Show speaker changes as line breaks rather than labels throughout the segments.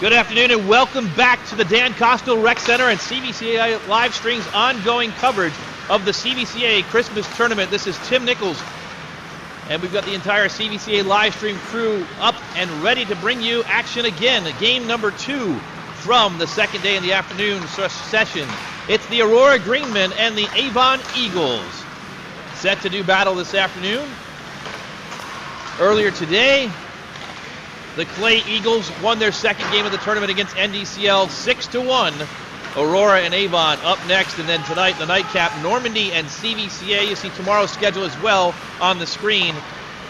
Good afternoon and welcome back to the Dan Kostel Rec Center and CVCA live streams ongoing coverage of the CVCA Christmas Tournament. This is Tim Nichols, and we've got the entire CVCA live stream crew up and ready to bring you action again. Game number 2 from the second day in the afternoon session. It's the Aurora Greenmen and the Avon Eagles set to do battle this afternoon. Earlier today, the Clay Eagles won their second game of the tournament against NDCL 6-1. Aurora and Avon up next, and then tonight the nightcap, Normandy and CVCA. You see tomorrow's schedule as well on the screen.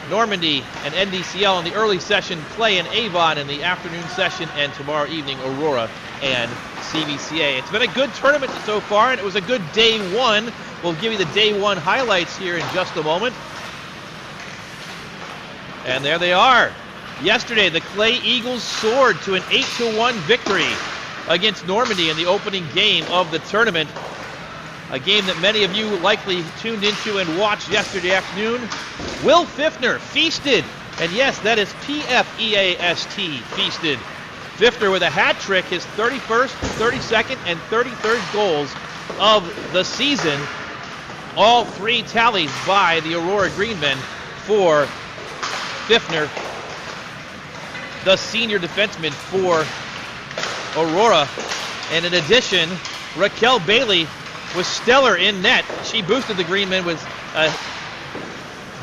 Normandy and NDCL in the early session, Clay and Avon in the afternoon session, and tomorrow evening Aurora and CVCA. It's been a good tournament so far, and it was a good day one. We'll give you the day one highlights here in just a moment. And there they are. Yesterday, the Clay Eagles soared to an 8-1 victory against Normandy in the opening game of the tournament. A game that many of you likely tuned into and watched yesterday afternoon. Will Pfiffner feasted, and yes, that is P-F-E-A-S-T, feasted. Pfiffner with a hat trick, his 31st, 32nd, and 33rd goals of the season. All three tallied by the Aurora Greenmen for Pfiffner, the senior defenseman for Aurora. And in addition, Raquel Bailey was stellar in net. She boosted the Greenmen with a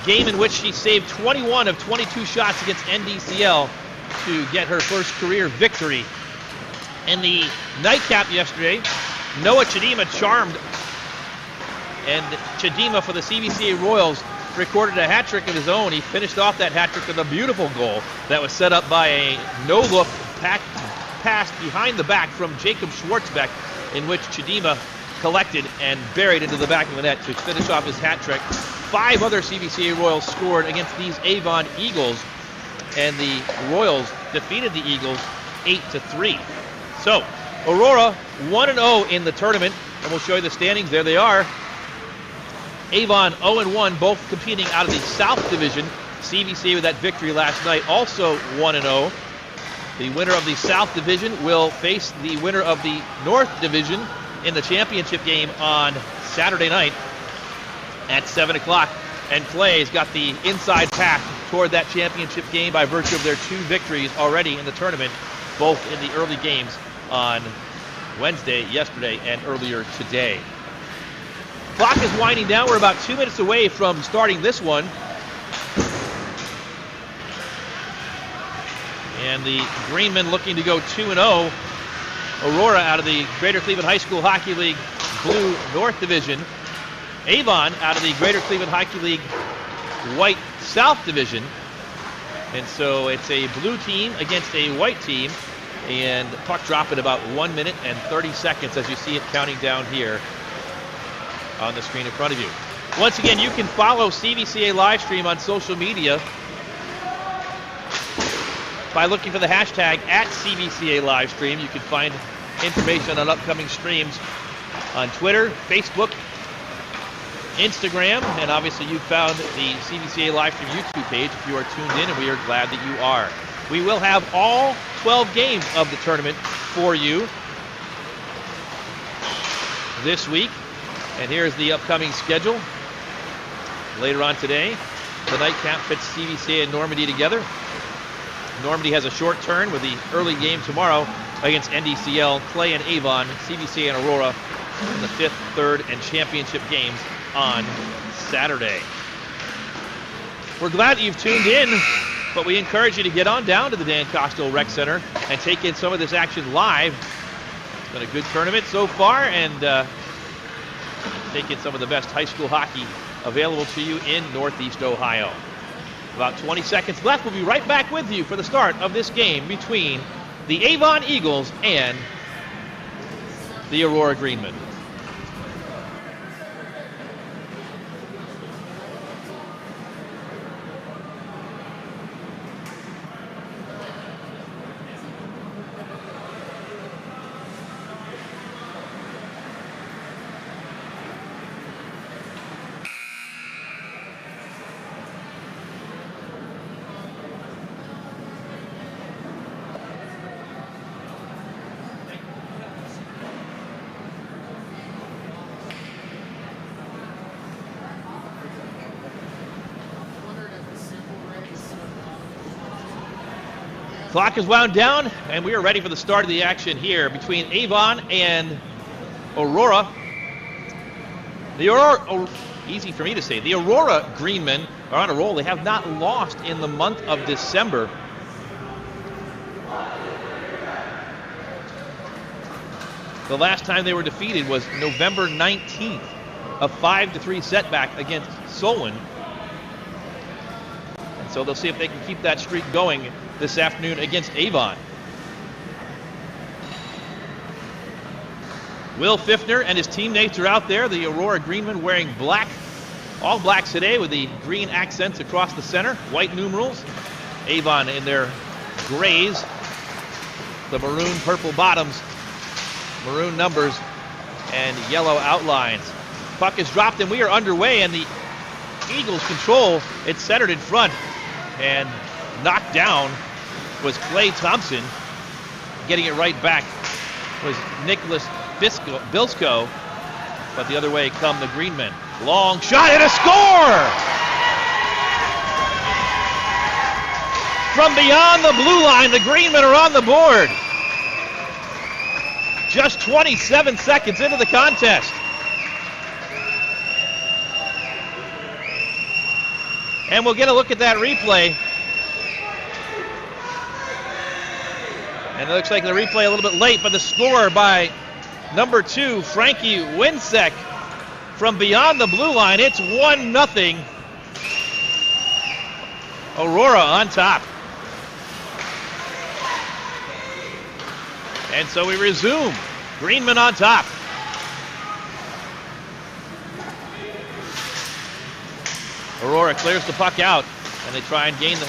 game in which she saved 21 of 22 shots against NDCL to get her first career victory. In the nightcap yesterday, Noah Chidima charmed, and Chidima for the CVCA Royals recorded a hat trick of his own. He finished off that hat trick with a beautiful goal that was set up by a no-look pass behind the back from Jacob Schwartzbeck, in which Chidima collected and buried into the back of the net to finish off his hat trick. 5 other CVCA Royals scored against these Avon Eagles, and the Royals defeated the Eagles 8-3. So, Aurora 1-0 in the tournament, and we'll show you the standings. There they are. Avon 0-1, both competing out of the South Division. CVCA with that victory last night, also 1-0. The winner of the South Division will face the winner of the North Division in the championship game on Saturday night at 7 o'clock. And Clay's got the inside path toward that championship game by virtue of their 2 victories already in the tournament, both in the early games on Wednesday, yesterday, and earlier today. Clock is winding down. We're about 2 minutes away from starting this one. And the Greenmen looking to go 2-0. Aurora out of the Greater Cleveland High School Hockey League Blue North Division. Avon out of the Greater Cleveland Hockey League White South Division. And so it's a blue team against a white team. And puck drop at about 1 minute and 30 seconds as you see it counting down here on the screen in front of you. Once again, you can follow CVCA live stream on social media by looking for the hashtag @CVCA live stream. You can find information on upcoming streams on Twitter, Facebook, Instagram, and obviously you found the CVCA live stream YouTube page if you are tuned in, and we are glad that you are. We will have all 12 games of the tournament for you this week. And here's the upcoming schedule. Later on today, the nightcap fits CVCA and Normandy together. Normandy has a short turn with the early game tomorrow against NDCL, Clay and Avon, CVCA and Aurora in the 5th, 3rd, and championship games on Saturday. We're glad that you've tuned in, but we encourage you to get on down to the Dan Kostel Rec Center and take in some of this action live. It's been a good tournament so far, and taking some of the best high school hockey available to you in Northeast Ohio. About 20 seconds left. We'll be right back with you for the start of this game between the Avon Eagles and the Aurora Greenmen. Clock is wound down, and we are ready for the start of the action here between Avon and Aurora. The Aurora, easy for me to say, the Aurora Greenmen are on a roll. They have not lost in the month of December. The last time they were defeated was November 19th, a 5-3 setback against Solon. And so they'll see if they can keep that streak going this afternoon against Avon. Will Fiffner and his teammates are out there. The Aurora Greenmen wearing black, all blacks today with the green accents across the center, white numerals. Avon in their grays, the maroon purple bottoms, maroon numbers, and yellow outlines. Puck is dropped and we are underway, and the Eagles control. It's centered in front, and knocked down was Clay Thompson. Getting it right back was Nicholas Bilsko, but the other way come the Greenmen. Long shot and a score! From beyond the blue line, the Greenmen are on the board. Just 27 seconds into the contest. And we'll get a look at that replay. And it looks like the replay a little bit late, but the score by number 2, Frankie Winsek, from beyond the blue line. It's 1-0. Aurora on top. And so we resume. Greenmen on top. Aurora clears the puck out, and they try and gain the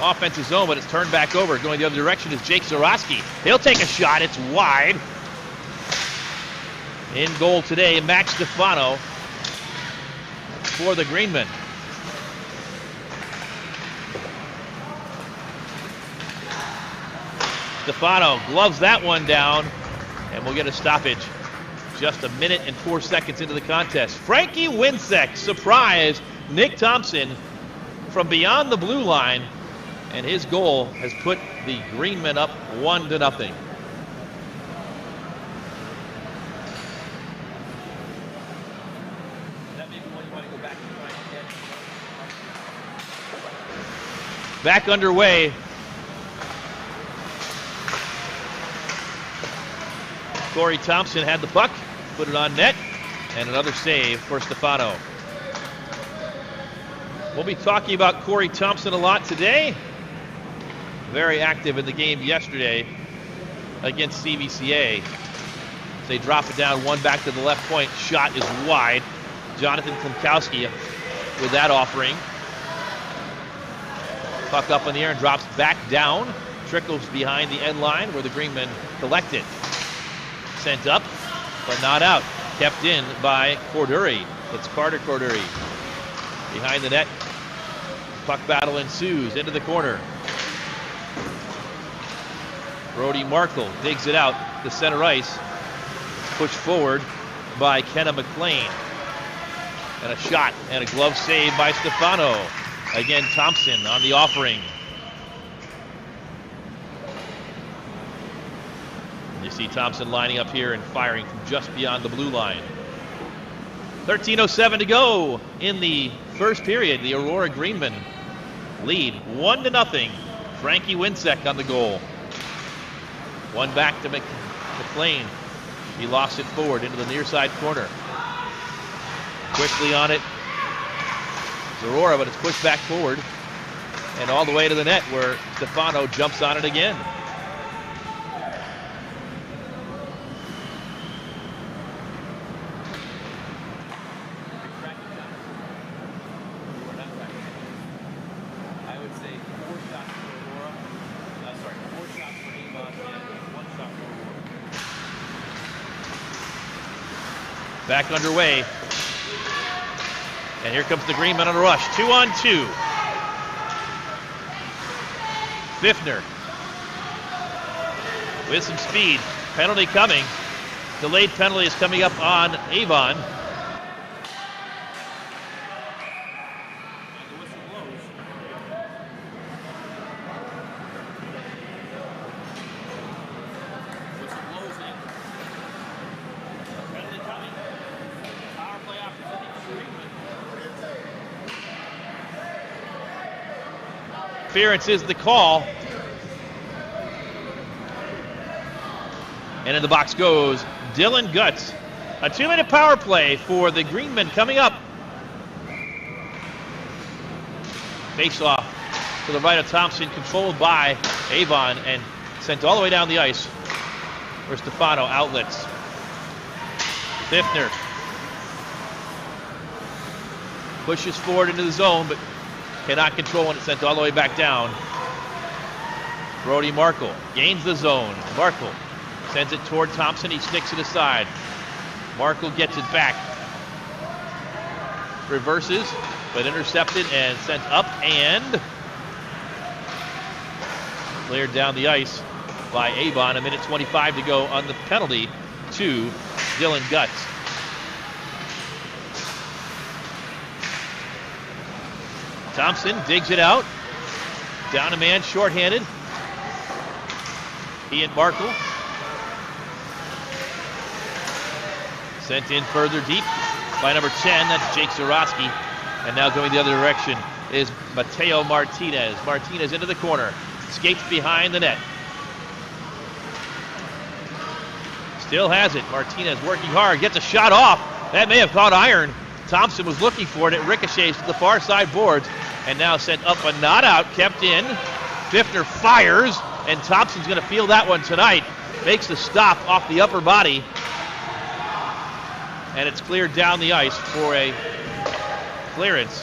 offensive zone, but it's turned back over. Going the other direction is Jake Zarowski. He'll take a shot. It's wide. In goal today, Max Stefano for the Greenmen. Stefano gloves that one down, and we'll get a stoppage just a minute and 4 seconds into the contest. Frankie Winsek, surprise, Nick Thompson from beyond the blue line, and his goal has put the Greenmen up 1-0. Back underway. Corey Thompson had the puck, put it on net, and another save for Stefano. We'll be talking about Corey Thompson a lot today. Very active in the game yesterday against CVCA. They drop it down, one back to the left point. Shot is wide. Jonathan Klimkowski with that offering. Puck up in the air and drops back down. Trickles behind the end line where the Greenmen collect it. Sent up, but not out. Kept in by Corduri. It's Carter Corduri. Behind the net. Puck battle ensues into the corner. Brody Markle digs it out to center ice. Pushed forward by Kenna McLean. And a shot and a glove save by Stefano. Again, Thompson on the offering. You see Thompson lining up here and firing from just beyond the blue line. 13:07 to go in the first period. The Aurora Greenmen lead 1-0. Frankie Winsek on the goal. One back to McLean. He lost it forward into the near side corner. Quickly on it. It's Aurora, but it's pushed back forward and all the way to the net where Stefano jumps on it again. Back underway. And here comes the Greenmen on a rush. 2-on-2. Fiffner with some speed. Penalty coming. Delayed penalty is coming up on Avon. Interference is the call. And in the box goes Dylan Guts. A 2-minute power play for the Greenmen coming up. Face off to the right of Thompson, controlled by Avon and sent all the way down the ice for Stefano. Outlets. Fiftner pushes forward into the zone, but cannot control when it's sent all the way back down. Brody Markle gains the zone. Markle sends it toward Thompson. He sticks it aside. Markle gets it back. Reverses, but intercepted and sent up and cleared down the ice by Avon. 1:25 to go on the penalty to Dylan Guts. Thompson digs it out. Down a man, shorthanded. Ian Markle. Sent in further deep by number 10. That's Jake Zarowski. And now going the other direction is Mateo Martinez. Martinez into the corner. Skates behind the net. Still has it. Martinez working hard. Gets a shot off. That may have caught iron. Thompson was looking for it. It ricochets to the far side boards. And now sent up but not out. Kept in. Fiftner fires. And Thompson's going to feel that one tonight. Makes the stop off the upper body. And it's cleared down the ice for a clearance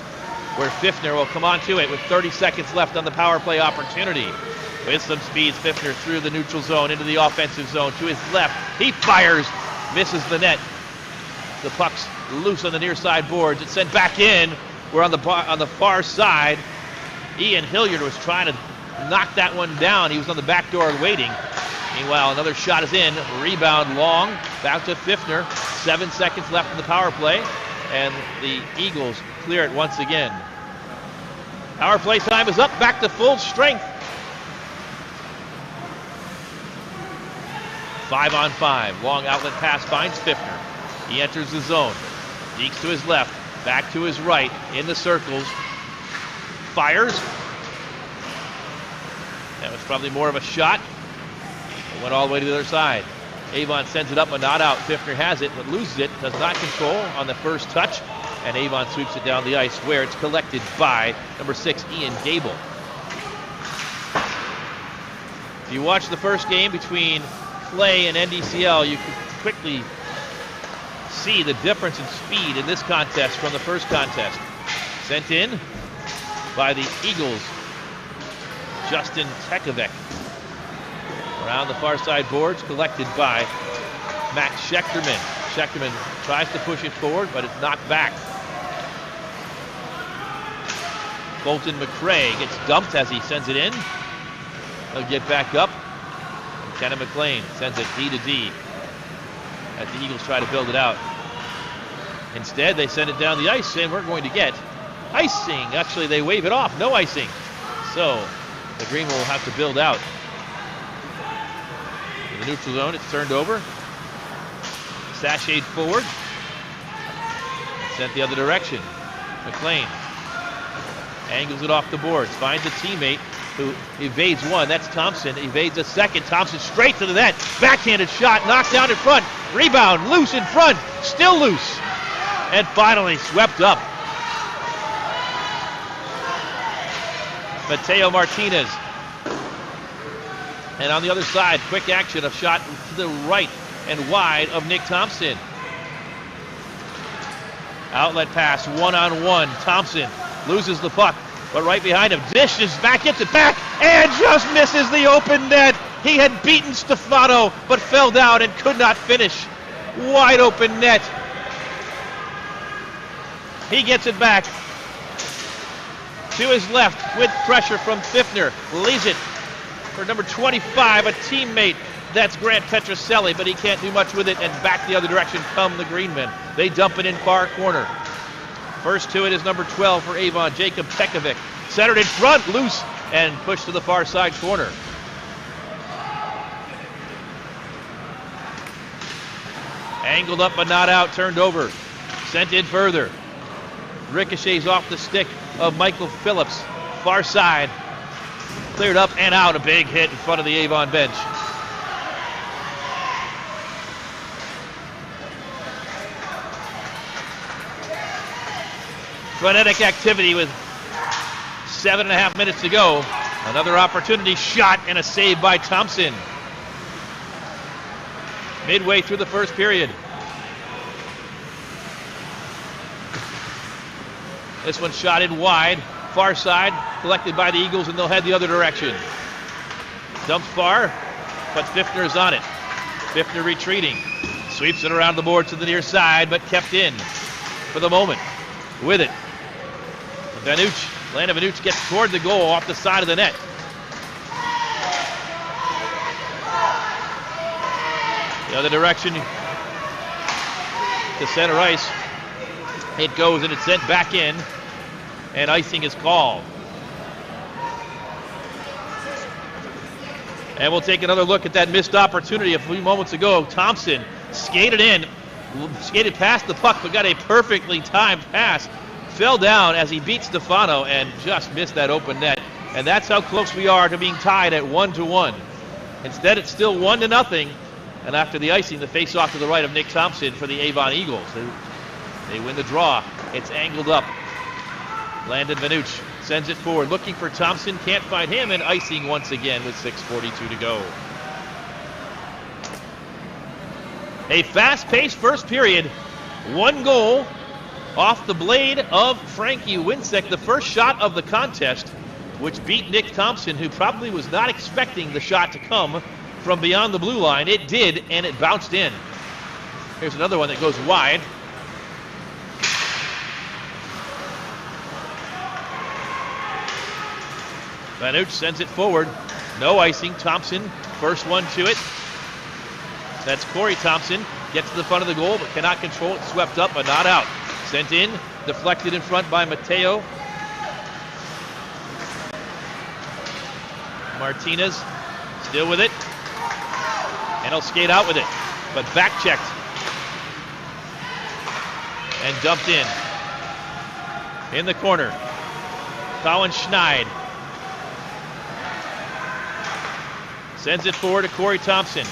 where Fiftner will come on to it with 30 seconds left on the power play opportunity. With some speed, Fiftner through the neutral zone into the offensive zone to his left. He fires, misses the net. The puck's loose on the near side boards. It's sent back in. We're on the far side. Ian Hilliard was trying to knock that one down. He was on the back door waiting. Meanwhile, another shot is in. Rebound long. Back to Fiftner. 7 seconds left in the power play. And the Eagles clear it once again. Power play time is up. Back to full strength. 5-on-5. Long outlet pass finds Fiftner. He enters the zone. Deeks to his left. Back to his right. In the circles. Fires. That was probably more of a shot. It went all the way to the other side. Avon sends it up but not out. Fiftner has it but loses it. Does not control on the first touch. And Avon sweeps it down the ice where it's collected by number 6, Ian Gable. If you watch the first game between Clay and NDCL, you could quickly see the difference in speed in this contest from the first contest. Sent in by the Eagles, Justin Tekovic. Around the far side boards, collected by Max Schechterman. Schechterman tries to push it forward, but it's knocked back. Colton McRae gets dumped as he sends it in. He'll get back up. And Kenna McLean sends it D to D as the Eagles try to build it out. Instead, they send it down the ice, saying we're going to get icing. Actually, they wave it off. No icing. So the Green will have to build out. In the neutral zone, it's turned over. Sashayed forward. Sent the other direction. McLean angles it off the boards. Finds a teammate who evades one. That's Thompson. Evades a second. Thompson straight to the net. Backhanded shot. Knocked down in front. Rebound. Loose in front. Still loose. And finally swept up. Mateo Martinez. And on the other side, quick action, a shot to the right and wide of Nick Thompson. Outlet pass, one-on-one. Thompson loses the puck, but right behind him, dishes back, gets it back, and just misses the open net. He had beaten Stefano, but fell down and could not finish. Wide open net. He gets it back to his left with pressure from Fiftner. Leaves it for number 25, a teammate. That's Grant Petroselli, but he can't do much with it, and back the other direction come the Greenmen. They dump it in far corner. First to it is number 12 for Avon, Jacob Tekovic. Centered in front, loose, and pushed to the far side corner. Angled up but not out, turned over. Sent in further. Ricochets off the stick of Michael Phillips. Far side. cleared up and out. A big hit in front of the Avon bench. Frenetic activity with 7.5 minutes to go. Another opportunity shot and a save by Thompson. Midway through the first period. This one shot in wide. Far side, collected by the Eagles, and they'll head the other direction. Dumps far, but Pfiffner's on it. Pfiffner retreating. Sweeps it around the board to the near side, but kept in for the moment. With it. Vanucci, Landon Vanucci gets toward the goal off the side of the net. The other direction to center ice. It goes and it's sent back in, and icing is called. And we'll take another look at that missed opportunity a few moments ago. Thompson skated in, skated past the puck, but got a perfectly timed pass. Fell down as he beat Stefano and just missed that open net. And that's how close we are to being tied at 1-1. Instead, it's still 1-0. And after the icing, the face-off to the right of Nick Thompson for the Avon Eagles. They win the draw. It's angled up. Landon Vanucci sends it forward, looking for Thompson. Can't find him, and icing once again with 6:42 to go. A fast-paced first period. One goal off the blade of Frankie Winsek, the first shot of the contest, which beat Nick Thompson, who probably was not expecting the shot to come from beyond the blue line. It did, and it bounced in. Here's another one that goes wide. Vanucci sends it forward. No icing. Thompson, first one to it. That's Corey Thompson. Gets to the front of the goal, but cannot control it. Swept up, but not out. Sent in, deflected in front by Mateo. Martinez still with it. And he'll skate out with it. But back checked. And dumped in. In the corner. Colin Schneid. Sends it forward to Corey Thompson.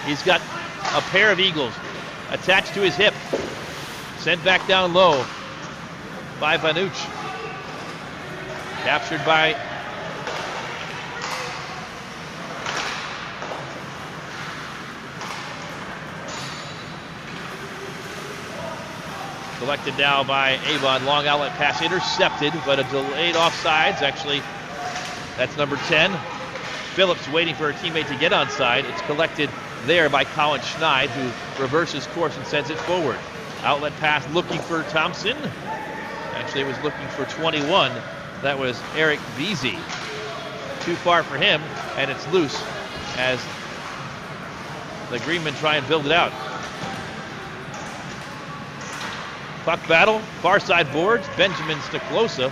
He's got a pair of Eagles attached to his hip. Sent back down low by Vanucci. Captured by collected now by Avon. Long outlet pass intercepted, but a delayed offsides. Actually, that's number 10. Phillips waiting for a teammate to get onside. It's collected there by Colin Schneid, who reverses course and sends it forward. Outlet pass looking for Thompson. Actually, it was looking for 21. That was Eric Beasy. Too far for him, and it's loose as the Greenmen try and build it out. Puck battle, far side boards. Benjamin Stiklosa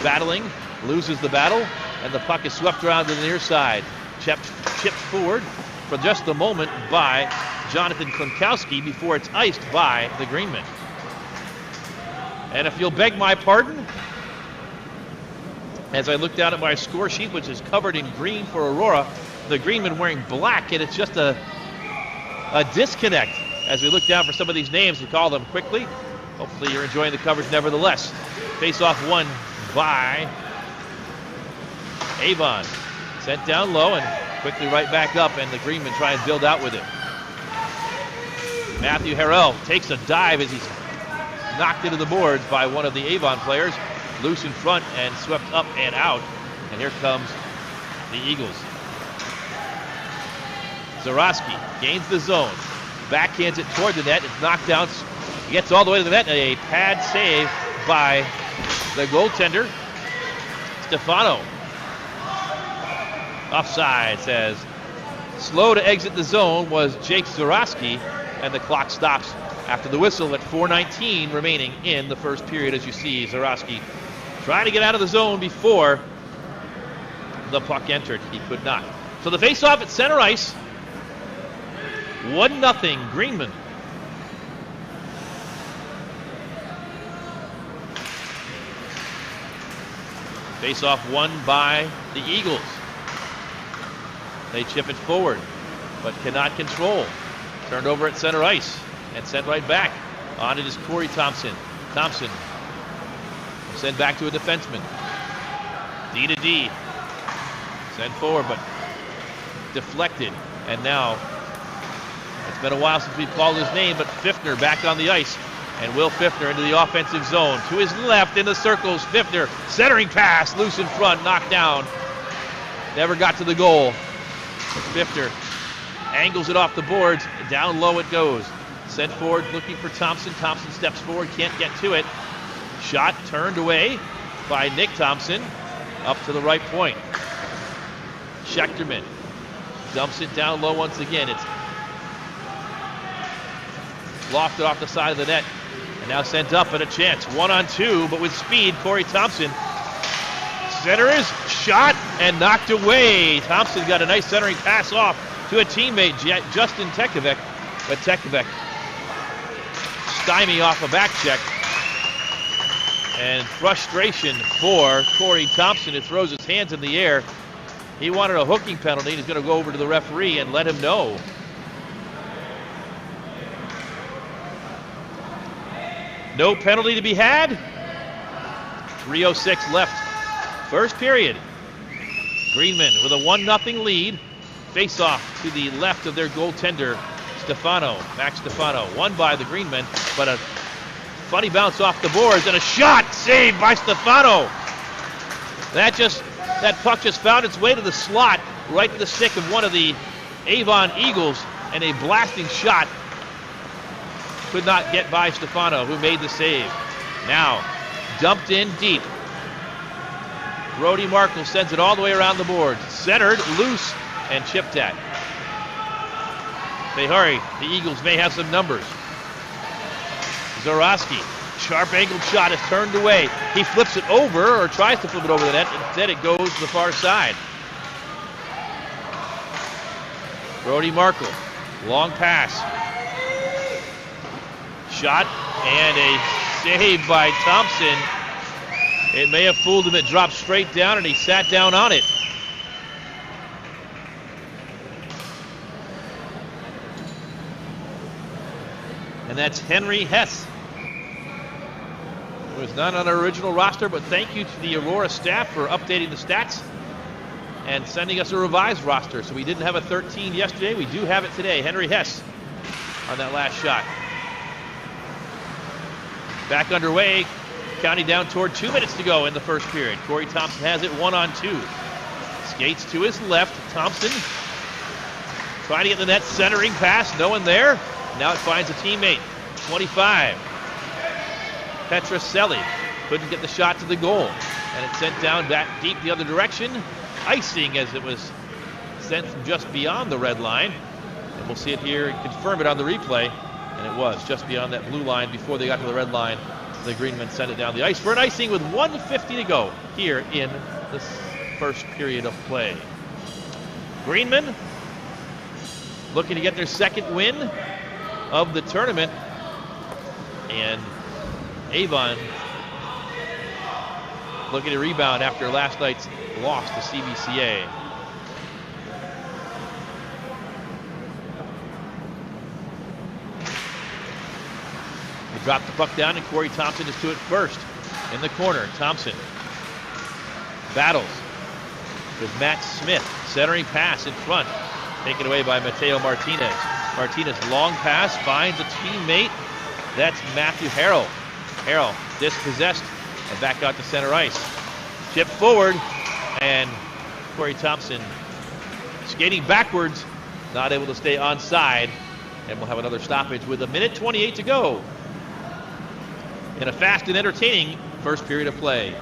battling, loses the battle, and the puck is swept around to the near side. Chipped forward for just a moment by Jonathan Klinkowski before it's iced by the Greenmen. And if you'll beg my pardon, as I look down at my score sheet, which is covered in green for Aurora, the Greenmen wearing black, and it's just a disconnect as we look down for some of these names and call them quickly. Hopefully you're enjoying the coverage nevertheless. Face-off won by Avon. Sent down low and quickly right back up, and the Greenmen try and build out with it. Matthew Harrell takes a dive as he's knocked into the boards by one of the Avon players. Loose in front and swept up and out. And here comes the Eagles. Zarowski gains the zone. Backhands it toward the net. It's knocked down. Gets all the way to the net. A pad save by the goaltender, Stefano. Offside, says. Slow to exit the zone was Jake Zarowski, and the clock stops after the whistle at 4:19 remaining in the first period. As you see, Zarowski trying to get out of the zone before the puck entered. He could not. So the face-off at center ice. 1-0 Greenmen. Face-off won by the Eagles. They chip it forward, but cannot control. Turned over at center ice and sent right back. On it is Corey Thompson. Thompson sent back to a defenseman. D to D. Sent forward, but deflected. And now, it's been a while since we've called his name, but Fiftner back on the ice. And Will Fiftner into the offensive zone. To his left in the circles, Fiftner, centering pass, loose in front, knocked down. Never got to the goal. Fiftner angles it off the boards, down low it goes. Sent forward, looking for Thompson. Thompson steps forward, can't get to it. Shot turned away by Nick Thompson, up to the right point. Schechterman dumps it down low once again. It's lofted off the side of the net, and now sent up at a chance. 1-on-2, but with speed, Corey Thompson. Centers, shot, and knocked away. Thompson got a nice centering pass off to a teammate, Justin Tekovic, but Tekovic stymie off a back check. And frustration for Corey Thompson, who throws his hands in the air. He wanted a hooking penalty. He's going to go over to the referee and let him know. No penalty to be had. 3:06 left. First period. Greenman with a 1-0 lead. Face off to the left of their goaltender, Stefano, Max Stefano. Won by the Greenmen, but a funny bounce off the boards and a shot saved by Stefano. That puck just found its way to the slot, right to the stick of one of the Avon Eagles, and a blasting shot could not get by Stefano, who made the save. Now, dumped in deep. Brody Markle sends it all the way around the board. Centered, loose, and chipped at. They hurry. The Eagles may have some numbers. Zorowski, sharp angled shot is turned away. He flips it over, or tries to flip it over the net. Instead, it goes to the far side. Brody Markle, long pass. Shot, and a save by Thompson. It may have fooled him. It dropped straight down, and he sat down on it. And that's Henry Hess. It was not on our original roster, but thank you to the Aurora staff for updating the stats and sending us a revised roster. So we didn't have a 13 yesterday. We do have it today. Henry Hess on that last shot. Back underway. Counting down toward 2 minutes to go in the first period. Corey Thompson has it 1-on-2. Skates to his left. Thompson trying to get the net, centering pass. No one there. Now it finds a teammate. 25. Petroselli couldn't get the shot to the goal. And it's sent down back deep the other direction. Icing as it was sent from just beyond the red line. And we'll see it here and confirm it on the replay. And it was just beyond that blue line before they got to the red line. The Greenmen sent it down the ice for an icing with 1:50 to go here in this first period of play. Greenmen looking to get their second win of the tournament. And Avon looking to rebound after last night's loss to CVCA. They drop the puck down, and Corey Thompson is to it first. In the corner, Thompson battles with Matt Smith. Centering pass in front, taken away by Mateo Martinez. Martinez, long pass, finds a teammate. That's Matthew Harrell. Harrell dispossessed and back out to center ice. Chip forward, and Corey Thompson skating backwards, not able to stay onside, and we'll have another stoppage with 1:28 to go in a fast and entertaining first period of play.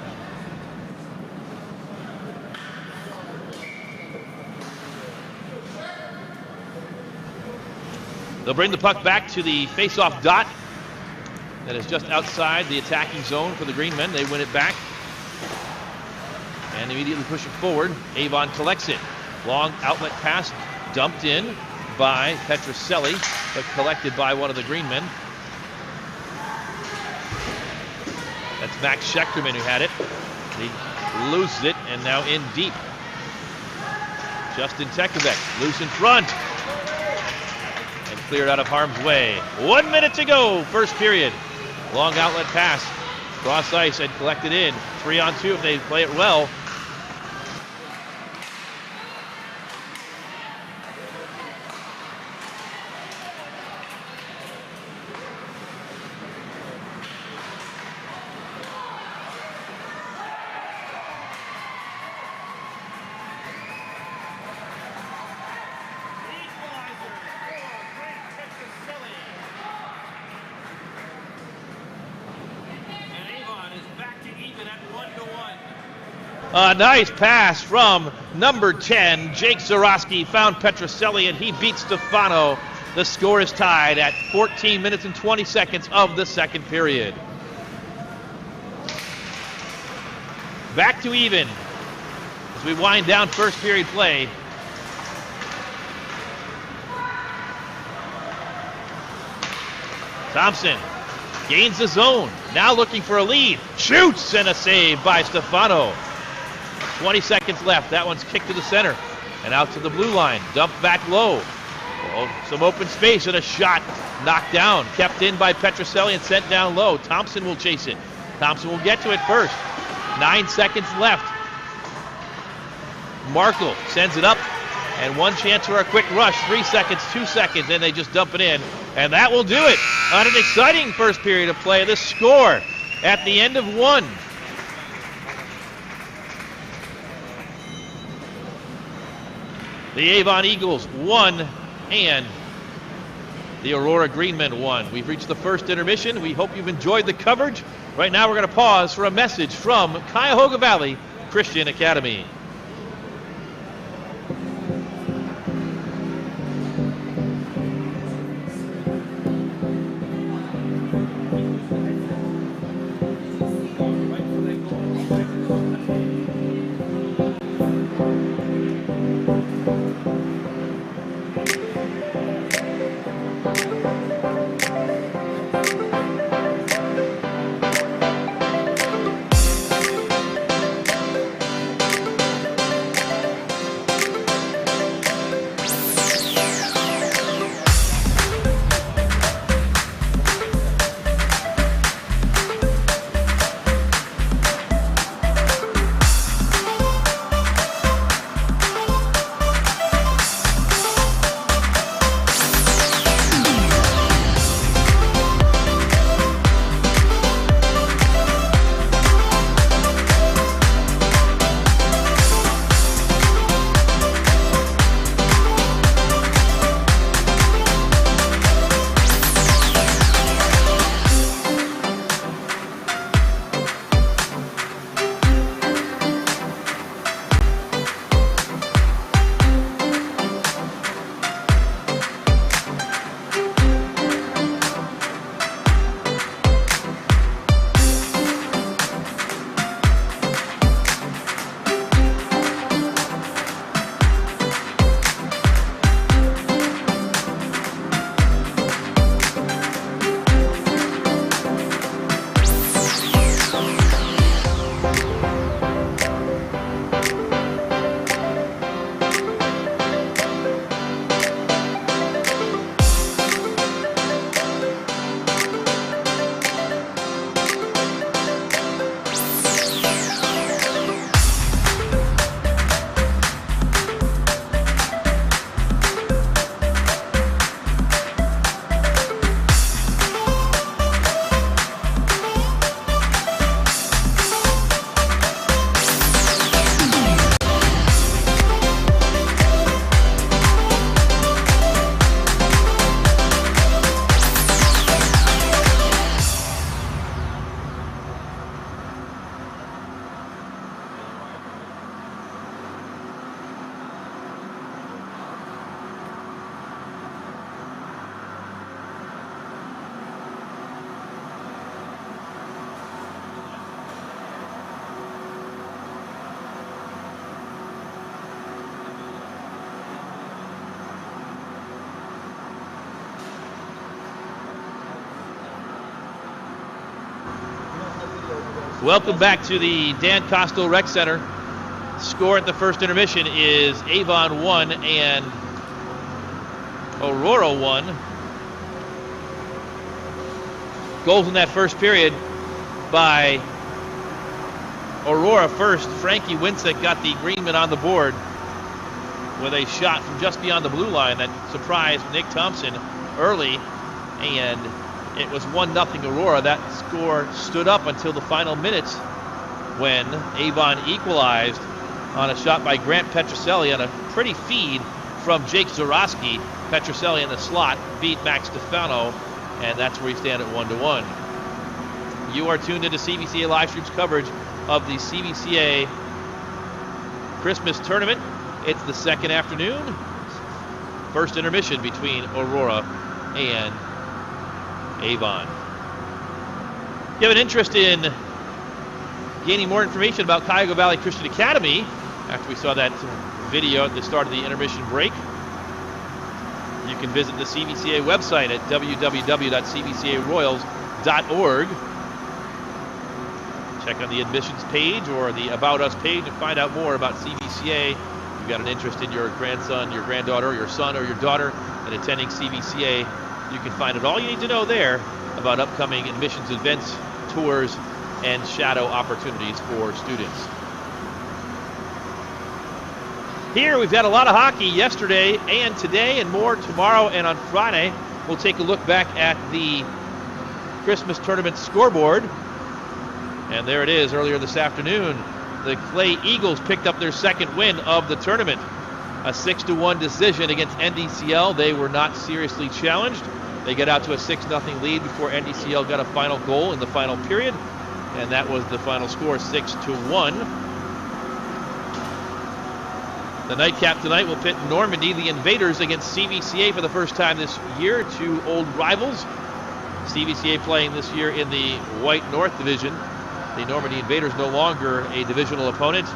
They'll bring the puck back to the face-off dot that is just outside the attacking zone for the Greenmen. They win it back and immediately push it forward. Avon collects it. Long outlet pass dumped in by Petroselli, but collected by one of the Greenmen. That's Max Schechterman who had it. He loses it, and now in deep Justin Tekovic, loose in front. And cleared out of harm's way. 1 minute to go, first period. Long outlet pass. Cross ice and collected in. 3-on-2 if they play it well. A nice pass from number 10, Jake Zarowski, found Petroselli, and he beat Stefano. The score is tied at 14 minutes and 20 seconds of the second period. Back to even as we wind down first period play. Thompson gains the zone, now looking for a lead. Shoots, and a save by Stefano. 20 seconds left. That one's kicked to the center and out to the blue line. Dumped back low. Oh, some open space and a shot knocked down. Kept in by Petroselli and sent down low. Thompson will chase it. Thompson will get to it first. 9 seconds left. Markle sends it up, and one chance for a quick rush. 3 seconds, 2 seconds, and they just dump it in. And that will do it on an exciting first period of play. The score at the end of one. The Avon Eagles won, and the Aurora Greenmen won. We've reached the first intermission. We hope you've enjoyed the coverage. Right now we're going to pause for a message from Cuyahoga Valley Christian Academy. Welcome back to the Dan Kostel Rec Center. Score at the first intermission is Avon 1 and Aurora 1. Goals in that first period by Aurora first. Frankie Winsek got the greenman on the board with a shot from just beyond the blue line that surprised Nick Thompson early, and it was 1-0 Aurora. That score stood up until the final minutes when Avon equalized on a shot by Grant Petroselli on a pretty feed from Jake Zarowski. Petroselli in the slot beat Max Stefano, and that's where we stand at 1-1. You are tuned into CVCA live streams coverage of the CVCA Christmas tournament. It's the second afternoon. First intermission between Aurora and Avon. If you have an interest in gaining more information about Cuyahoga Valley Christian Academy, after we saw that video at the start of the intermission break, you can visit the CVCA website at www.cvcaroyals.org. Check on the admissions page or the About Us page and find out more about CVCA. If you've got an interest in your grandson, your granddaughter, your son, or your daughter in attending CVCA, you can find out all you need to know there about upcoming admissions events, tours, and shadow opportunities for students. Here we've had a lot of hockey yesterday and today, and more tomorrow and on Friday. We'll take a look back at the Christmas tournament scoreboard. And there it is earlier this afternoon. The Clay Eagles picked up their second win of the tournament. A 6-1 decision against NDCL. They were not seriously challenged. They got out to a 6-0 lead before NDCL got a final goal in the final period. And that was the final score, 6-1. The nightcap tonight will pit Normandy, the Invaders, against CVCA for the first time this year. Two old rivals. CVCA playing this year in the White North Division. The Normandy Invaders no longer a divisional opponent.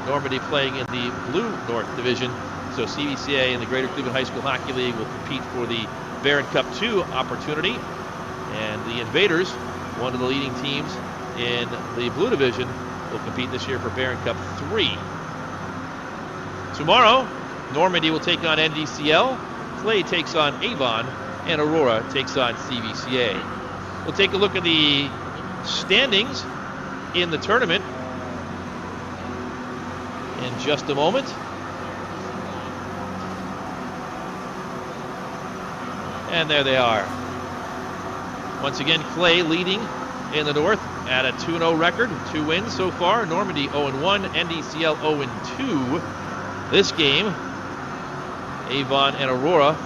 Normandy playing in the Blue North Division. So CVCA and the Greater Cleveland High School Hockey League will compete for the Barron Cup 2 opportunity. And the Invaders, one of the leading teams in the Blue Division, will compete this year for Barron Cup 3. Tomorrow, Normandy will take on NDCL, Clay takes on Avon, and Aurora takes on CVCA. We'll take a look at the standings in the tournament in just a moment. And there they are. Once again, Clay leading in the North at a 2-0 record, 2 wins so far. Normandy 0-1, NDCL 0-2. This game, Avon and Aurora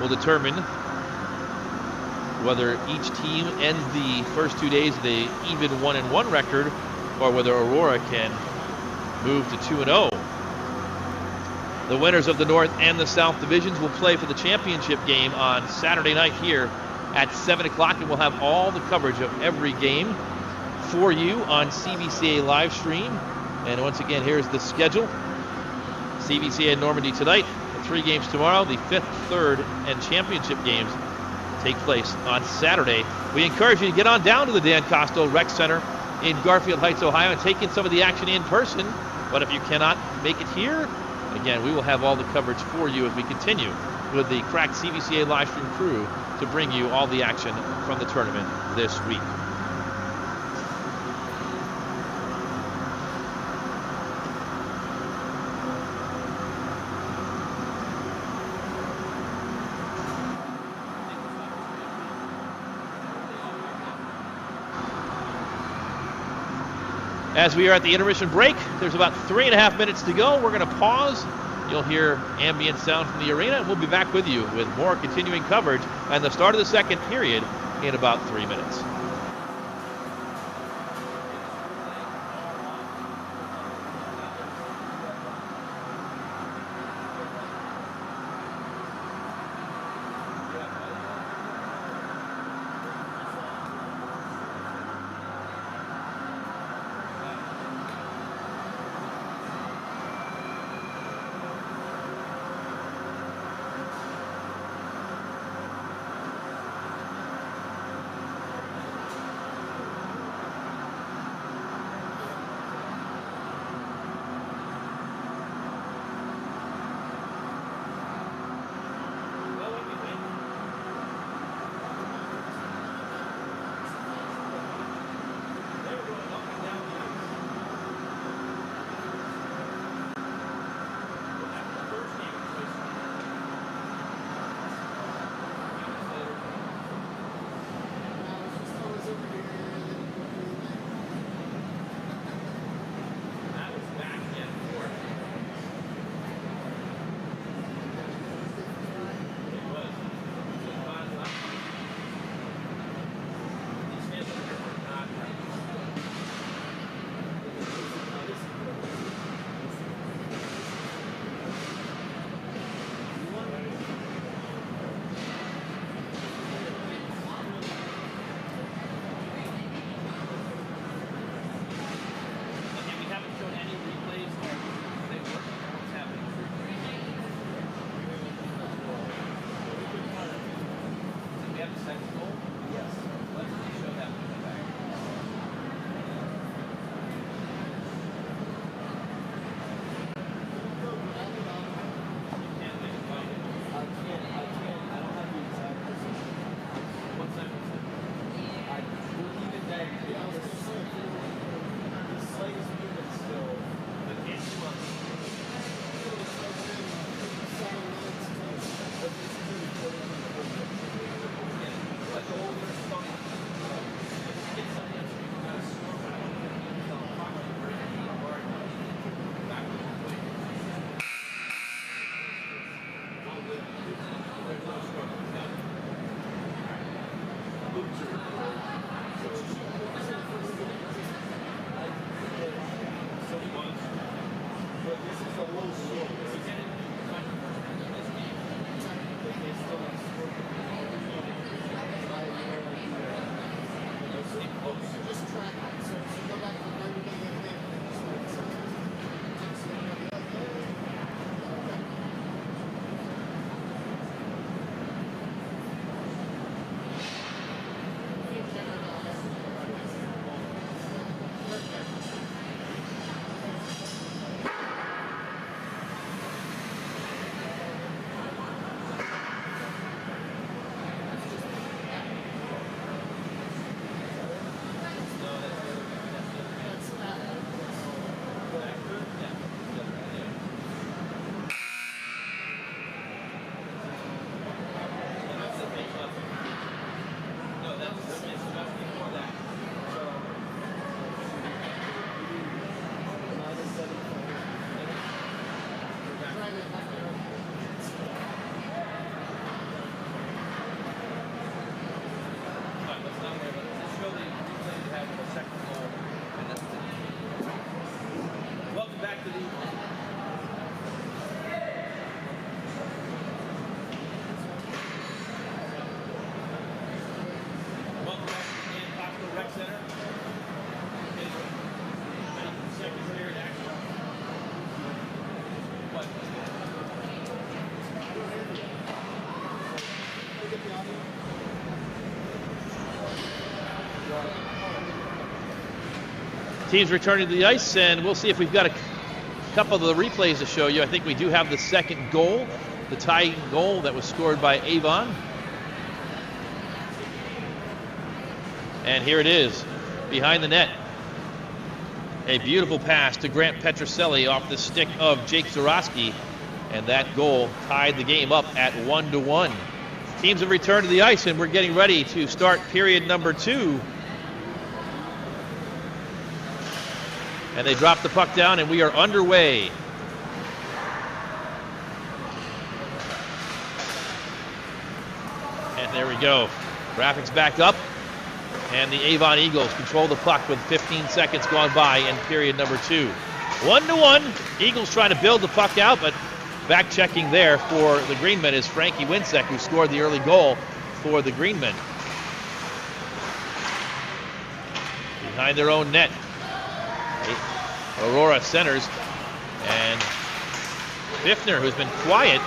will determine whether each team ends the first 2 days with an even 1-1 record, or whether Aurora can move to 2-0. The winners of the North and the South divisions will play for the championship game on Saturday night here at 7 o'clock, and we'll have all the coverage of every game for you on CVCA live stream. And once again, here's the schedule. CVCA and Normandy tonight, the 3 games tomorrow. The 5th, 3rd, and championship games take place on Saturday. We encourage you to get on down to the Dan Kostel Rec Center in Garfield Heights, Ohio, and take in some of the action in person. But if you cannot make it here, again, we will have all the coverage for you as we continue with the cracked CVCA live stream crew to bring you all the action from the tournament this week. As we are at the intermission break, there's about 3.5 minutes to go. We're going to pause. You'll hear ambient sound from the arena, and we'll be back with you with more continuing coverage and the start of the second period in about 3 minutes. Teams returning to the ice, and we'll see if we've got a couple of the replays to show you. I think we do have the second goal, the tying goal that was scored by Avon. And here it is, behind the net. A beautiful pass to Grant Petroselli off the stick of Jake Zarowski, and that goal tied the game up at 1-1. Teams have returned to the ice, and we're getting ready to start period number 2. And they drop the puck down, and we are underway. And there we go. Graphics back up. And the Avon Eagles control the puck with 15 seconds gone by in period number 2. 1-1. Eagles trying to build the puck out, but back checking there for the Greenmen is Frankie Winsek, who scored the early goal for the Greenmen. Behind their own net, Aurora centers, and Biffner, who's been quiet,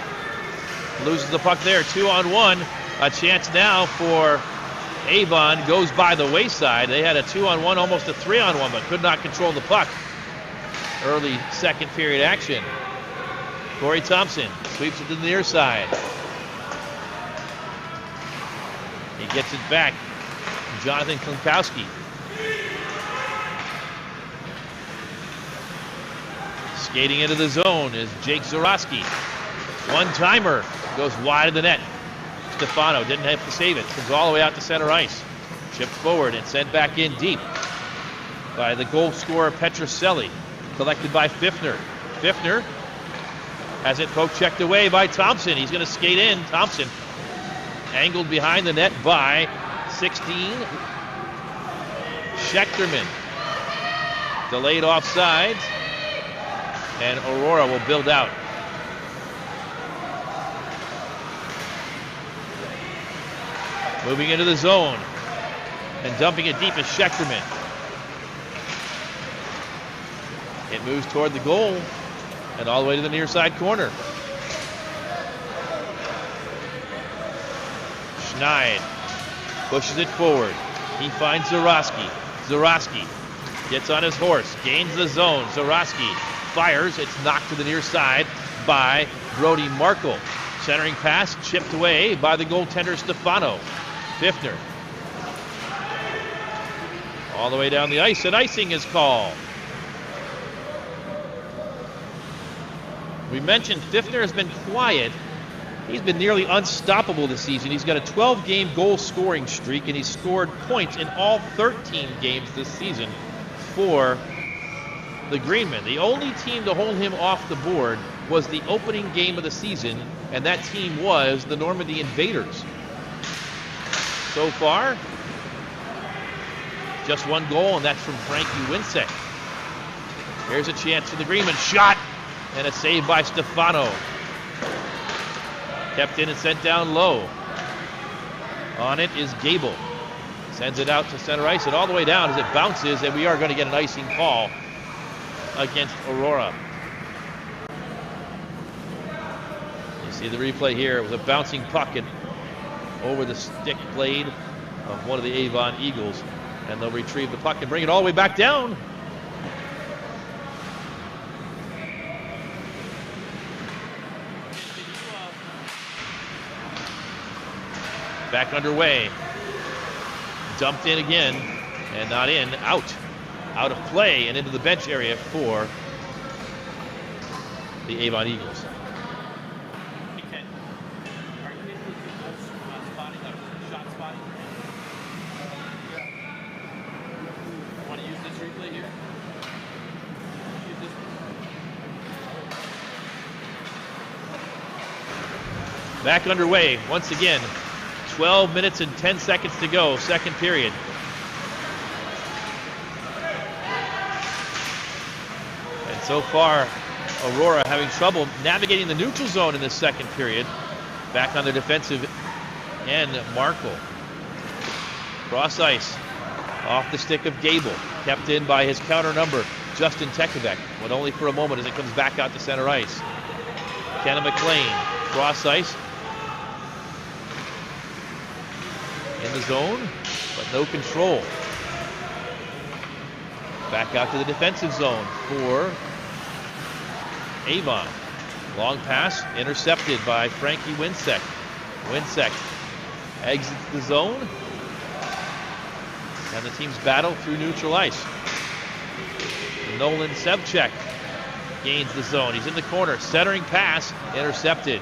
loses the puck there. 2-on-1. A chance now for Avon, goes by the wayside. They had a 2-on-1, almost a 3-on-1, but could not control the puck. Early second period action. Corey Thompson sweeps it to the near side. He gets it back. Jonathan Klinkowski. Skating into the zone is Jake Zarowski. One-timer goes wide of the net. Stefano didn't have to save it. Comes all the way out to center ice. Chipped forward and sent back in deep by the goal scorer Petroselli. Collected by Biffner. Biffner has it poke checked away by Thompson. He's going to skate in. Thompson angled behind the net by 16. Schechterman delayed offsides, and Aurora will build out. Moving into the zone and dumping it deep is Schechterman. It moves toward the goal and all the way to the near side corner. Schneid pushes it forward. He finds Zarowski. Zarowski gets on his horse, gains the zone. Zarowski fires. It's knocked to the near side by Brody Markle. Centering pass chipped away by the goaltender Stefano. Biffner all the way down the ice, and icing is called. We mentioned Biffner has been quiet. He's been nearly unstoppable this season. He's got a 12-game goal-scoring streak, and he's scored points in all 13 games this season for the Greenmen. The only team to hold him off the board was the opening game of the season, and that team was the Normandy Invaders. So far, just one goal, and that's from Frankie Winsek. Here's a chance for the Greenmen. Shot, and a save by Stefano. Kept in and sent down low. On it is Gable. Sends it out to center ice and all the way down as it bounces, and we are going to get an icing call against Aurora. You see the replay here. It was a bouncing puck and over the stick blade of one of the Avon Eagles, and they'll retrieve the puck and bring it all the way back down. Back underway. Dumped in again, and not in, out. Out of play and into the bench area for the Avon Eagles. Back underway once again. 12 minutes and 10 seconds to go, second period. And so far, Aurora having trouble navigating the neutral zone in this second period. Back on the defensive end, Markle. Cross ice, off the stick of Gable. Kept in by his counter number, Justin Tekovec, but only for a moment as it comes back out to center ice. Kenna McLean, cross ice. In the zone, but no control. Back out to the defensive zone for Avon. Long pass intercepted by Frankie Winsek. Winsek exits the zone. And the teams battle through neutral ice. Nolan Sevchek gains the zone. He's in the corner. Centering pass intercepted.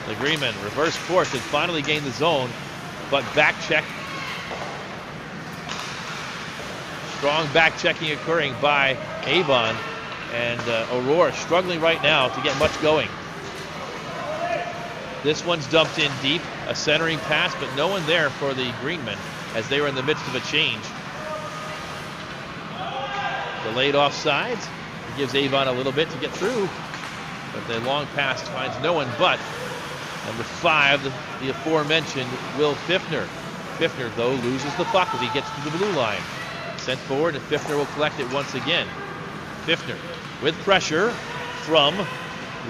The Greenmen reverse course and finally gain the zone, but back check. Strong back checking occurring by Avon, and Aurora struggling right now to get much going. This one's dumped in deep, a centering pass, but no one there for the Greenmen as they were in the midst of a change. Delayed offsides. It gives Avon a little bit to get through, but the long pass finds no one but number 5, the aforementioned Will Fiffner. Fiffner, though, loses the puck as he gets to the blue line. Sent forward, and Fiffner will collect it once again. Fiffner with pressure from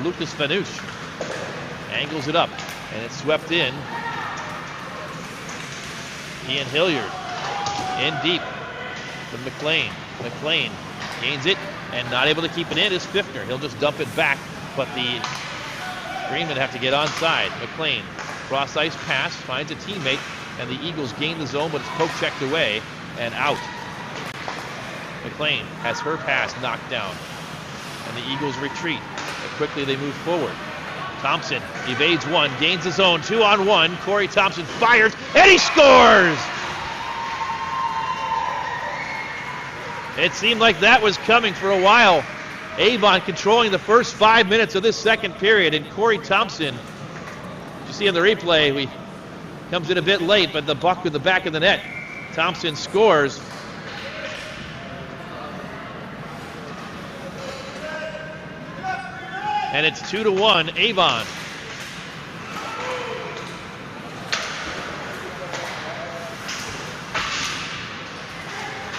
Lucas Vanush. Angles it up, and it's swept in. Ian Hilliard in deep to McLean. McLean gains it, and not able to keep it in is Fiffner. He'll just dump it back, but the Greenmen have to get onside. McLean, cross ice pass, finds a teammate, and the Eagles gain the zone, but it's poke checked away and out. McLean has her pass knocked down, and the Eagles retreat, but quickly they move forward. Thompson evades one, gains the zone, 2-on-1. Corey Thompson fires, and he scores! It seemed like that was coming for a while. Avon controlling the first 5 minutes of this second period, and Corey Thompson, you see in the replay, he comes in a bit late, but the puck with the back of the net. Thompson scores. And it's 2-1 Avon.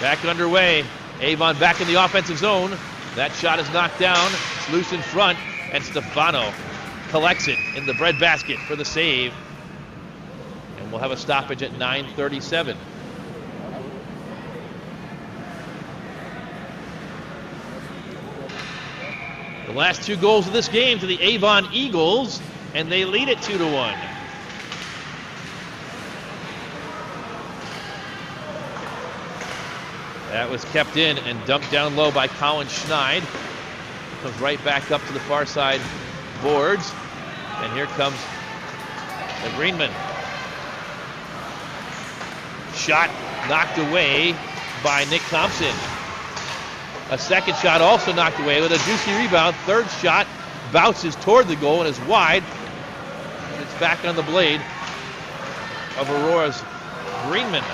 Back underway. Avon back in the offensive zone. That shot is knocked down. It's loose in front, and Stefano collects it in the breadbasket for the save. And we'll have a stoppage at 9:37. The last 2 goals of this game to the Avon Eagles, and they lead it 2-1. That was kept in and dumped down low by Colin Schneid. Comes right back up to the far side boards. And here comes the Greenmen. Shot knocked away by Nick Thompson. A second shot also knocked away with a juicy rebound. Third shot bounces toward the goal and is wide. It's back on the blade of Aurora's Greenmen,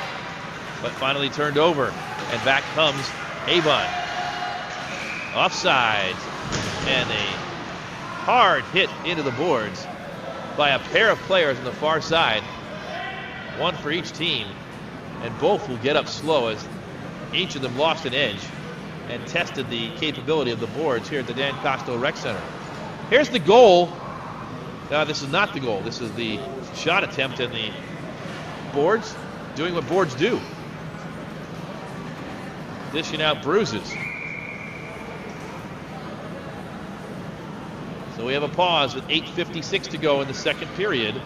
but finally turned over. And back comes Avon. Offside. And a hard hit into the boards by a pair of players on the far side. One for each team. And both will get up slow as each of them lost an edge and tested the capability of the boards here at the Dan Kostel Rec Center. Here's the goal. Now, this is not the goal. This is the shot attempt, and the boards doing what boards do. Dishing out bruises. So we have a pause with 8:56 to go in the second period.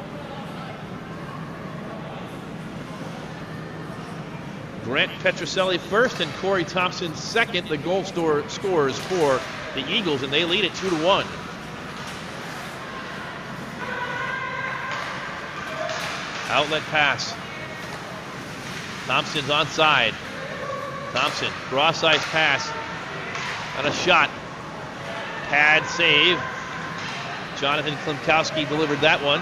Grant Petroselli first and Corey Thompson second. The goal scores for the Eagles, and they lead it 2-1. Outlet pass. Thompson's onside. Thompson, cross ice pass on a shot. Pad save. Jonathan Klimkowski delivered that one.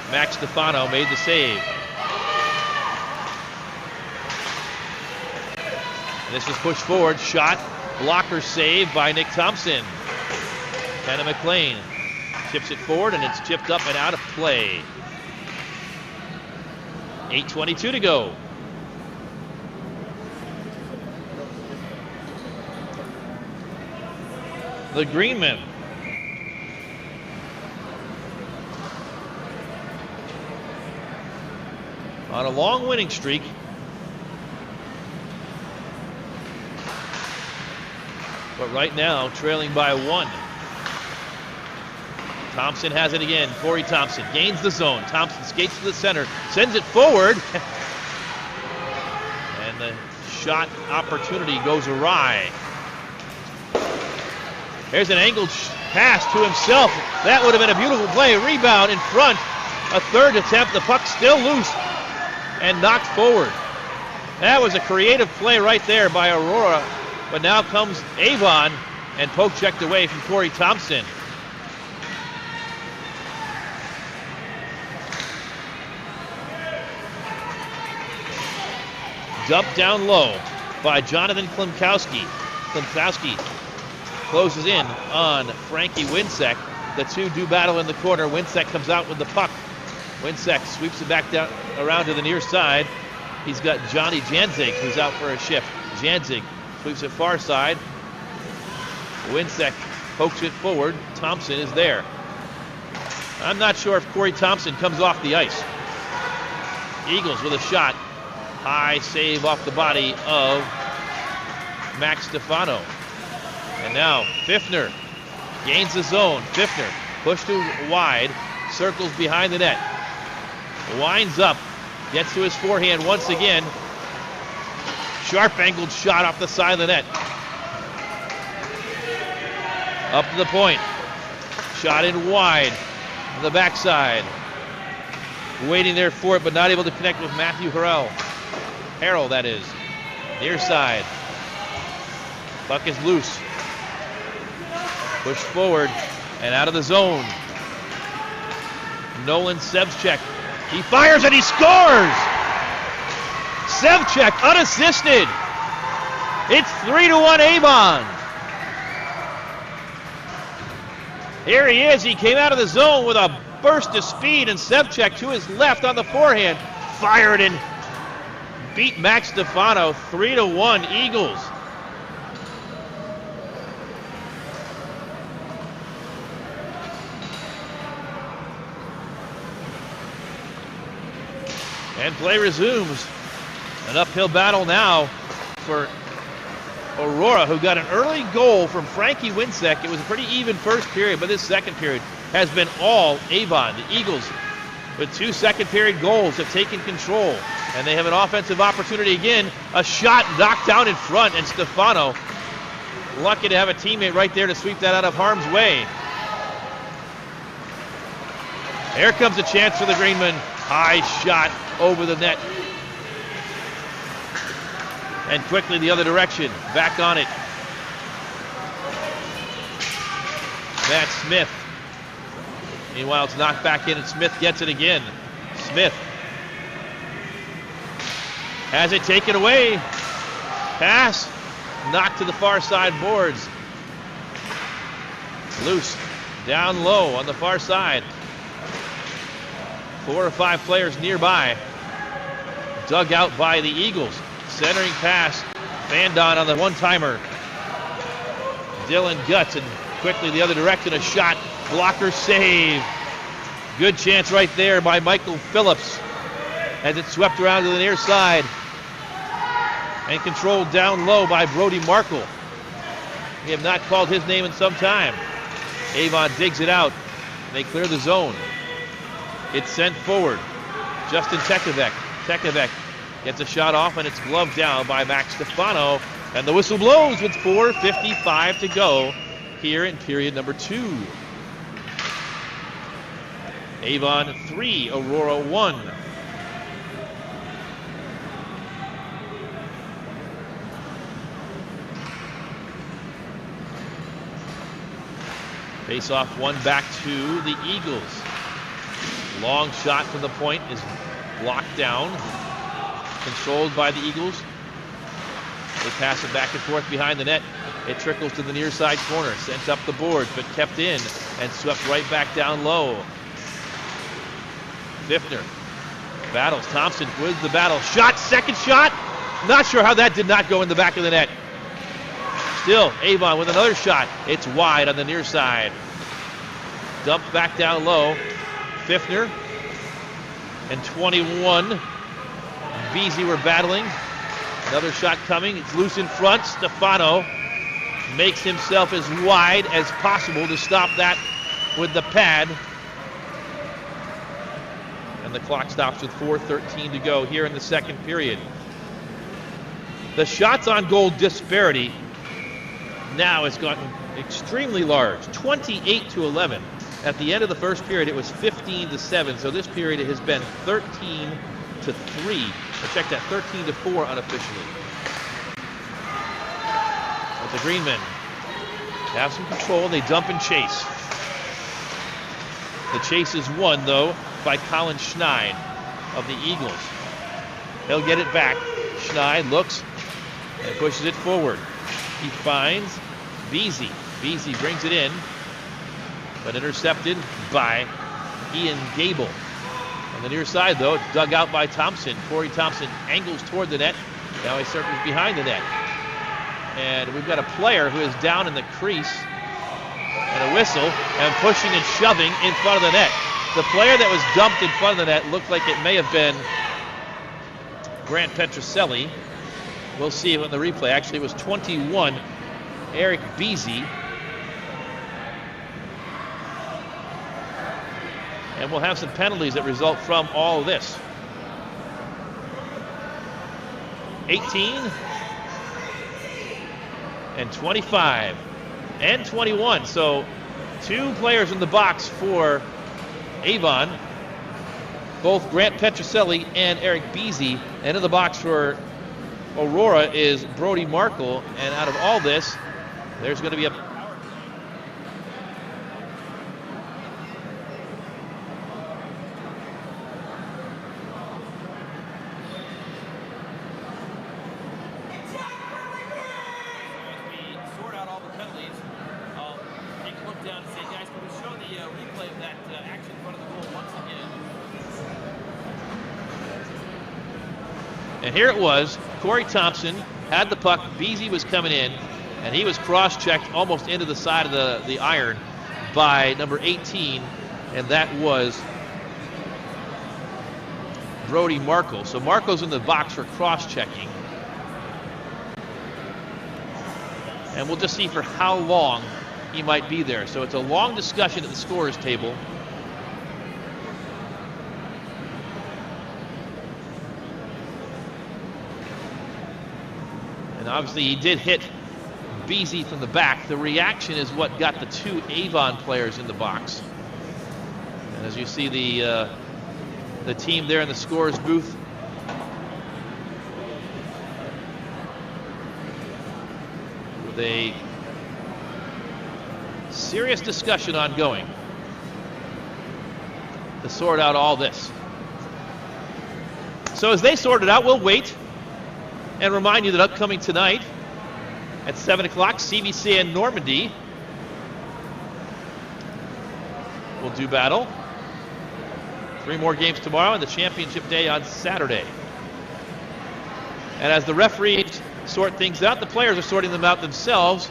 Max Stefano made the save. This was pushed forward. Shot. Blocker save by Nick Thompson. Kenna McLean chips it forward, and it's chipped up and out of play. 8:22 to go. The Greenmen on a long winning streak. But right now, trailing by 1. Thompson has it again. Corey Thompson gains the zone. Thompson skates to the center, sends it forward. And the shot opportunity goes awry. There's an angled pass to himself. That would have been a beautiful play. Rebound in front. A third attempt. The puck still loose and knocked forward. That was a creative play right there by Aurora. But now comes Avon and poke checked away from Corey Thompson. Dumped down low by Jonathan Klimkowski. Klimkowski closes in on Frankie Winsek. The two do battle in the corner. Winsek comes out with the puck. Winsek sweeps it back down around to the near side. He's got Johnny Janzig, who's out for a shift. Janzig sweeps it far side. Winsek pokes it forward. Thompson is there. I'm not sure if Corey Thompson comes off the ice. Eagles with a shot. High save off the body of Max Stefano. And now Pfiffner gains the zone. Pfiffner pushed to wide, circles behind the net. Winds up, gets to his forehand once again. Sharp angled shot off the side of the net. Up to the point. Shot in wide on the backside. Waiting there for it, but not able to connect with Matthew Harrell. Harrell, that is. Near side. Puck is loose. Push forward and out of the zone. Nolan Sevchek. He fires and he scores! Sevchek unassisted. It's 3-1 Avon. Here he is. He came out of the zone with a burst of speed, and Sevchek to his left on the forehand fired and beat Max Stefano. 3-1 Eagles. And play resumes. An uphill battle now for Aurora, who got an early goal from Frankie Winsek. It was a pretty even first period, but this second period has been all Avon. The Eagles, with 2 second period goals, have taken control. And they have an offensive opportunity again. A shot knocked down in front, and Stefano lucky to have a teammate right there to sweep that out of harm's way. Here comes a chance for the Greenmen. High shot over the net. And quickly the other direction. Back on it. Matt Smith. Meanwhile, it's knocked back in, and Smith gets it again. Smith has it taken away. Pass. Knocked to the far side boards. Loose. Down low on the far side. 4 or 5 players nearby. Dug out by the Eagles. Centering pass. Vandon on the one-timer. Dylan Guts, and quickly the other direction. A shot. Blocker save. Good chance right there by Michael Phillips as it swept around to the near side and controlled down low by Brody Markle. We have not called his name in some time. Avon digs it out. They clear the zone. It's sent forward. Justin Tekevec. Tekevec gets a shot off, and it's gloved down by Max Stefano. And the whistle blows with 4:55 to go here in period number 2. Avon 3, Aurora 1. Face-off one back to the Eagles. Long shot from the point is blocked down. Controlled by the Eagles. They pass it back and forth behind the net. It trickles to the near side corner. Sent up the boards, but kept in and swept right back down low. Pfiffner battles. Thompson wins the battle. Shot, second shot. Not sure how that did not go in the back of the net. Still, Avon with another shot. It's wide on the near side. Dumped back down low. Pfiffner and 21 Beasy were battling. Another shot coming. It's loose in front. Stefano makes himself as wide as possible to stop that with the pad. And the clock stops with 4:13 to go here in the second period. The shots on goal disparity now has gotten extremely large, 28-11. At the end of the first period, it was 15-7. So this period it has been 13-3. I checked that, 13-4 unofficially. But the Greenmen have some control. They dump and chase. The chase is won, though, by Colin Schneid of the Eagles. He'll get it back. Schneid looks and pushes it forward. He finds Beasy. Beasy brings it in, but intercepted by Ian Gable. On the near side, though, it's dug out by Thompson. Corey Thompson angles toward the net. Now he circles behind the net. And we've got a player who is down in the crease, and a whistle, and pushing and shoving in front of the net. The player that was dumped in front of the net looked like it may have been Grant Petroselli. We'll see it in the replay. Actually, it was 21, Eric Beasy. And we'll have some penalties that result from all of this. 18 and 25 and 21. So 2 players in the box for Avon. Both Grant Petroselli and Eric Beasy. And in the box for Aurora is Brody Markle. And out of all this, there's going to be a And here it was. Corey Thompson had the puck. Beasy was coming in, and he was cross-checked almost into the side of the iron by number 18, and that was Brody Markle. So Markle's in the box for cross-checking. And we'll just see for how long he might be there. So it's a long discussion at the scorer's table. And obviously he did hit Beasy from the back. The reaction is what got the 2 Avon players in the box. And as you see the team there in the scorer's booth, with a serious discussion ongoing to sort out all this. So as they sort it out, we'll wait and remind you that upcoming tonight at 7 o'clock, CVCA and Normandy will do battle. 3 more games tomorrow and the championship day on Saturday. And as the referees sort things out, the players are sorting them out themselves.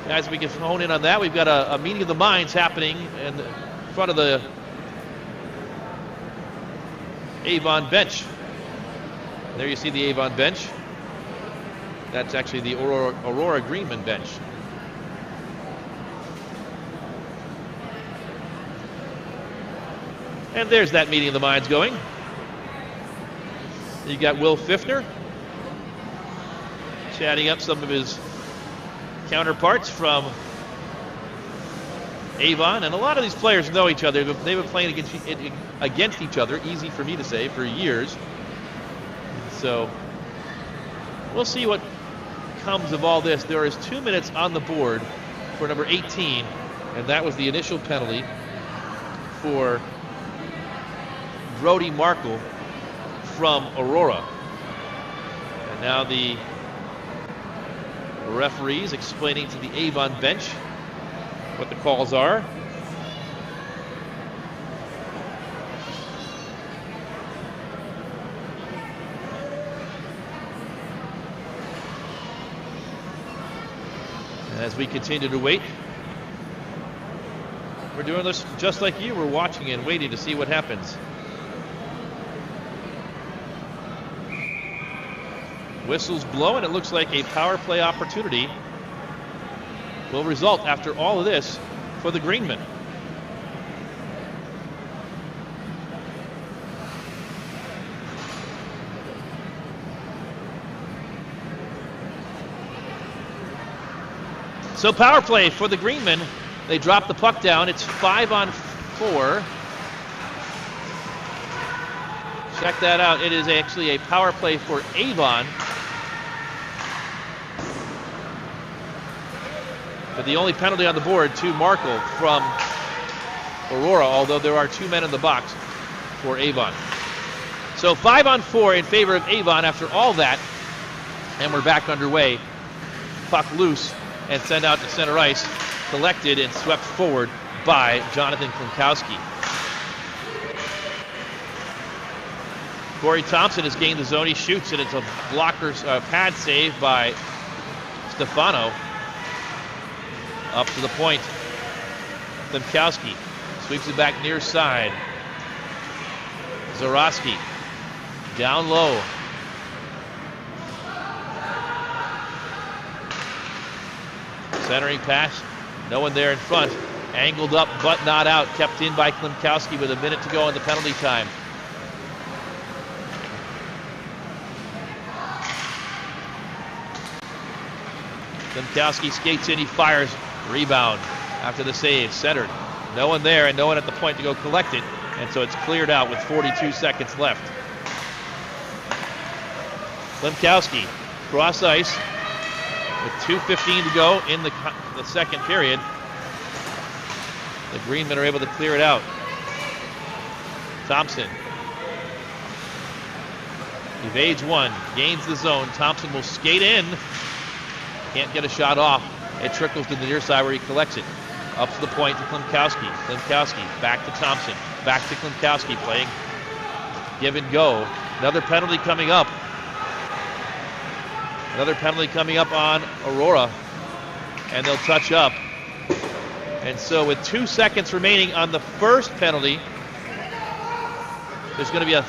As we can hone in on that, we've got a meeting of the minds happening in front of the Avon bench. There you see the Avon bench. That's actually the Aurora Greenman bench. And there's that meeting of the minds going. You got Will Fiffner chatting up some of his counterparts from Avon. And a lot of these players know each other. They've been playing against each other, easy for me to say, for years. So we'll see what comes of all this. There is 2 minutes on the board for number 18, and that was the initial penalty for Brody Markle from Aurora. And now the referees explaining to the Avon bench what the calls are. As we continue to wait, we're doing this just like you. We're watching and waiting to see what happens. Whistles blow, and it looks like a power play opportunity will result after all of this for the Greenmen. So power play for the Greenmen. They drop the puck down. It's 5-on-4. Check that out. It is actually a power play for Avon. But the only penalty on the board to Markle from Aurora, although there are 2 men in the box for Avon. So 5-on-4 in favor of Avon after all that. And we're back underway. Puck loose and sent out to center ice. Collected and swept forward by Jonathan Klimkowski. Corey Thompson has gained the zone. He shoots it. It's a blocker's pad save by Stefano. Up to the point. Klimkowski sweeps it back near side. Zarowski down low. Centering pass. No one there in front. Angled up but not out. Kept in by Klimkowski with a minute to go in the penalty time. Klimkowski skates in. He fires. Rebound after the save. Centered. No one there and no one at the point to go collect it. And so it's cleared out with 42 seconds left. Klimkowski cross ice with 2:15 to go in the second period. The Greenmen are able to clear it out. Thompson evades one, gains the zone. Thompson will skate in. Can't get a shot off. It trickles to the near side where he collects it. Up to the point to Klimkowski. Klimkowski back to Thompson. Back to Klimkowski playing give and go. Another penalty coming up. Another penalty coming up on Aurora. And they'll touch up. And so with 2 seconds remaining on the first penalty, there's going to be a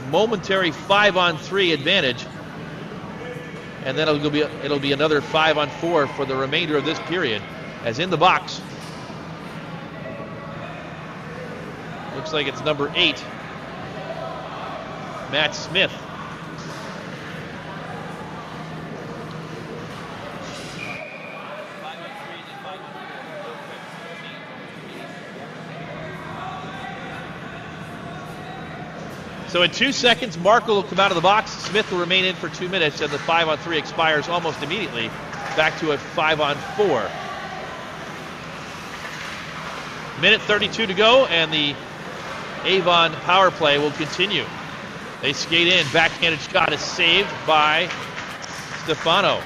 momentary 5-on-3 advantage. And then it'll be another 5-on-4 for the remainder of this period. As in the box, looks like it's number 8, Matt Smith. So in 2 seconds, Markle will come out of the box. Smith will remain in for 2 minutes, and the 5-on-3 expires almost immediately. Back to a 5-on-4. Minute 32 to go, and the Avon power play will continue. They skate in. Backhanded shot is saved by Stefano.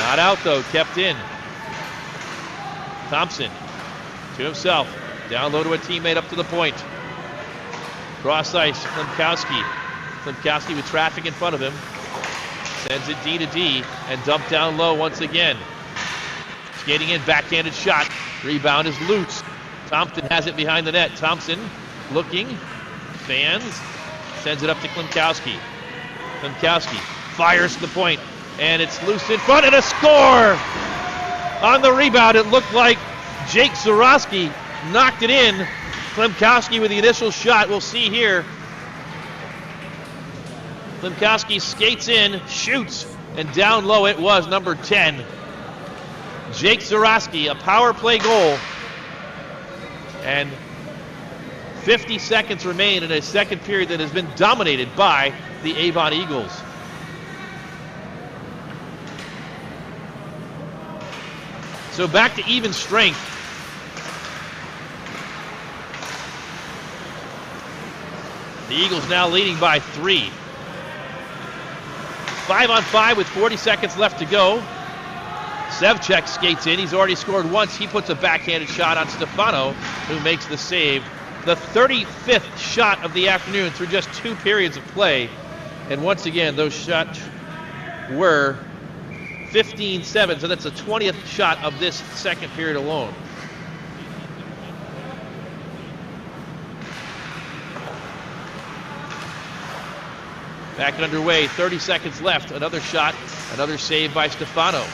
Not out, though. Kept in. Thompson to himself. Down low to a teammate up to the point. Cross ice, Klimkowski. Klimkowski with traffic in front of him. Sends it D to D and dumped down low once again. Skating in, backhanded shot. Rebound is loose. Thompson has it behind the net. Thompson looking, fans, sends it up to Klimkowski. Klimkowski fires to the point, and it's loose in front, and a score! On the rebound, it looked like Jake Zarowski knocked it in. Klimkowski with the initial shot. We'll see here. Klimkowski skates in, shoots, and down low it was number 10. Jake Zarowski, a power play goal. And 50 seconds remain in a second period that has been dominated by the Avon Eagles. So back to even strength. The Eagles now leading by 3. 5-on-5 with 40 seconds left to go. Sevchek skates in. He's already scored once. He puts a backhanded shot on Stefano, who makes the save. The 35th shot of the afternoon through just 2 periods of play. And once again, those shots were 15-7. So that's the 20th shot of this second period alone. Back underway, 30 seconds left. Another shot, another save by Stefano.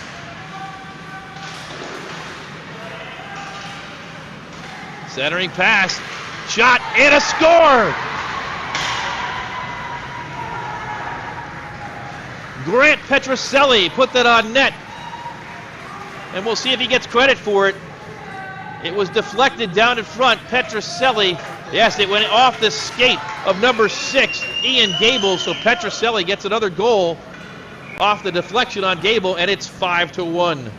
Centering pass, shot, and a score! Grant Petroselli put that on net. And we'll see if he gets credit for it. It was deflected down in front. Petroselli, yes, it went off the skate of number 6, Ian Gable. So Petroselli gets another goal off the deflection on Gable, and it's 5-1.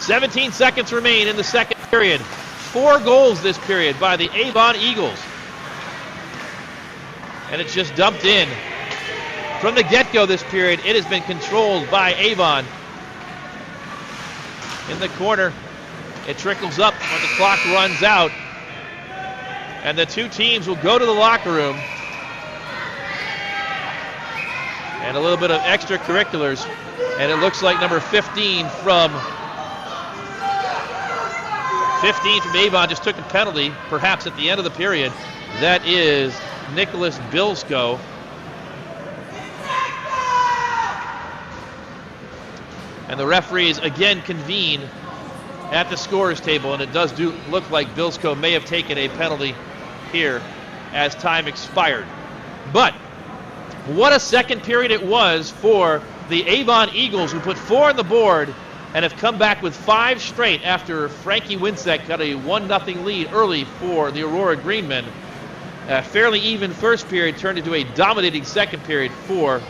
"17 seconds remain in the second period. 4 goals this period by the Avon Eagles. And it's just dumped in. From the get-go this period, it has been controlled by Avon. In the corner, it trickles up when the clock runs out. And the two teams will go to the locker room. And a little bit of extracurriculars. And it looks like number 15 from Avon just took a penalty, perhaps at the end of the period. That is Nicholas Bilsko. And the referees again convene at the scorer's table, and it does look like Bilsko may have taken a penalty here as time expired. But what a second period it was for the Avon Eagles, who put 4 on the board and have come back with 5 straight after Frankie Winsek got a 1-0 lead early for the Aurora Greenmen. A fairly even first period turned into a dominating second period for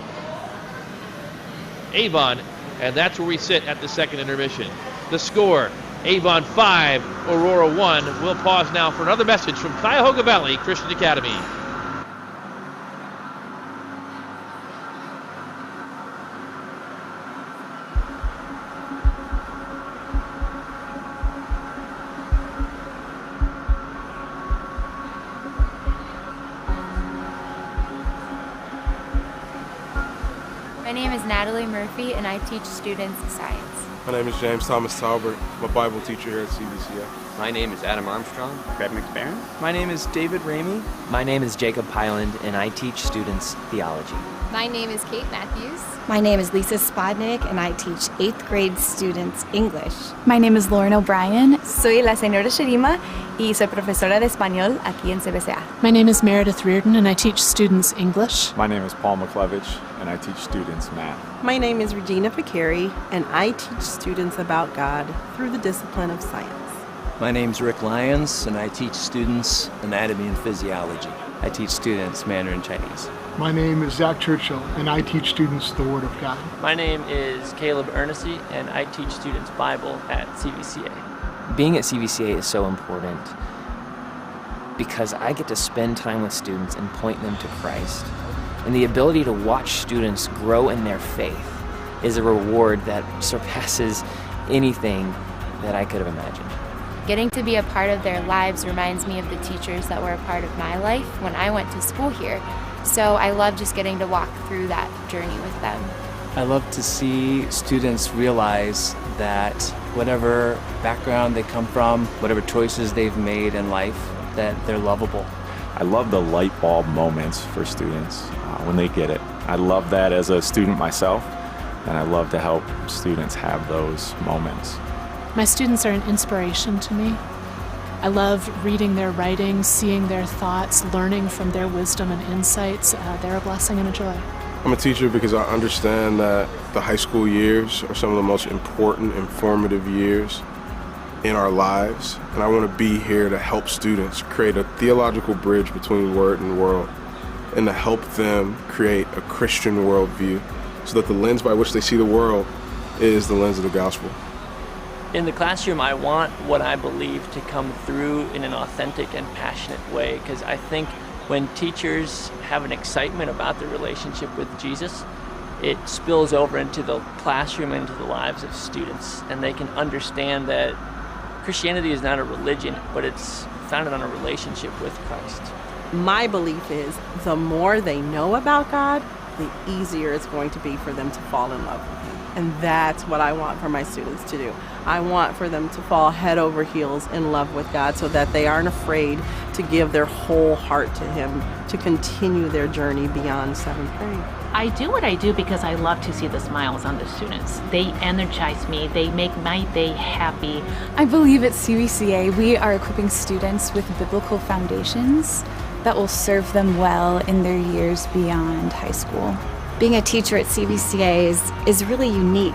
Avon, and that's where we sit at the second intermission. The score, Avon 5, Aurora 1. We'll pause now for another message from Cuyahoga Valley Christian Academy.
My name is Natalie Murphy, and I teach students science.
My name is James Thomas Talbert. I'm a Bible teacher here at CVCA.
My name is Adam Armstrong.
Greg McBaron.
My name is David Ramey.
My name is Jacob Pyland, and I teach students theology.
My name is Kate Matthews.
My name is Lisa Spodnik, and I teach 8th grade students English.
My name is Lauren O'Brien.
Soy la señora Sherima y soy profesora de español aquí en CVCA.
My name is Meredith Reardon, and I teach students English.
My name is Paul McClevich, and I teach students math.
My name is Regina Fakiri, and I teach students about God through the discipline of science.
My name's Rick Lyons, and I teach students anatomy and physiology. I teach students Mandarin Chinese.
My name is Zach Churchill, and I teach students the Word of God.
My name is Caleb Ernessy, and I teach students Bible at CVCA.
Being at CVCA is so important because I get to spend time with students and point them to Christ. And the ability to watch students grow in their faith is a reward that surpasses anything that I could have imagined.
Getting to be a part of their lives reminds me of the teachers that were a part of my life when I went to school here. So I love just getting to walk through that journey with them.
I love to see students realize that whatever background they come from, whatever choices they've made in life, that they're lovable.
I love the light bulb moments for students when they get it. I love that as a student myself, and I love to help students have those moments.
My students are an inspiration to me. I love reading their writing, seeing their thoughts, learning from their wisdom and insights. They're a blessing and a joy.
I'm a teacher because I understand that the high school years are some of the most important and formative years in our lives, and I want to be here to help students create a theological bridge between word and world, and to help them create a Christian worldview so that the lens by which they see the world is the lens of the gospel.
In the classroom, I want what I believe to come through in an authentic and passionate way, because I think when teachers have an excitement about their relationship with Jesus, it spills over into the classroom, into the lives of students, and they can understand that Christianity is not a religion, but it's founded on a relationship with Christ.
My belief is the more they know about God, the easier it's going to be for them to fall in love with Him. And that's what I want for my students to do. I want for them to fall head over heels in love with God so that they aren't afraid to give their whole heart to Him, to continue their journey beyond 7th grade.
I do what I do because I love to see the smiles on the students. They energize me. They make my day happy.
I believe at CVCA we are equipping students with biblical foundations that will serve them well in their years beyond high school.
Being a teacher at CVCA is really unique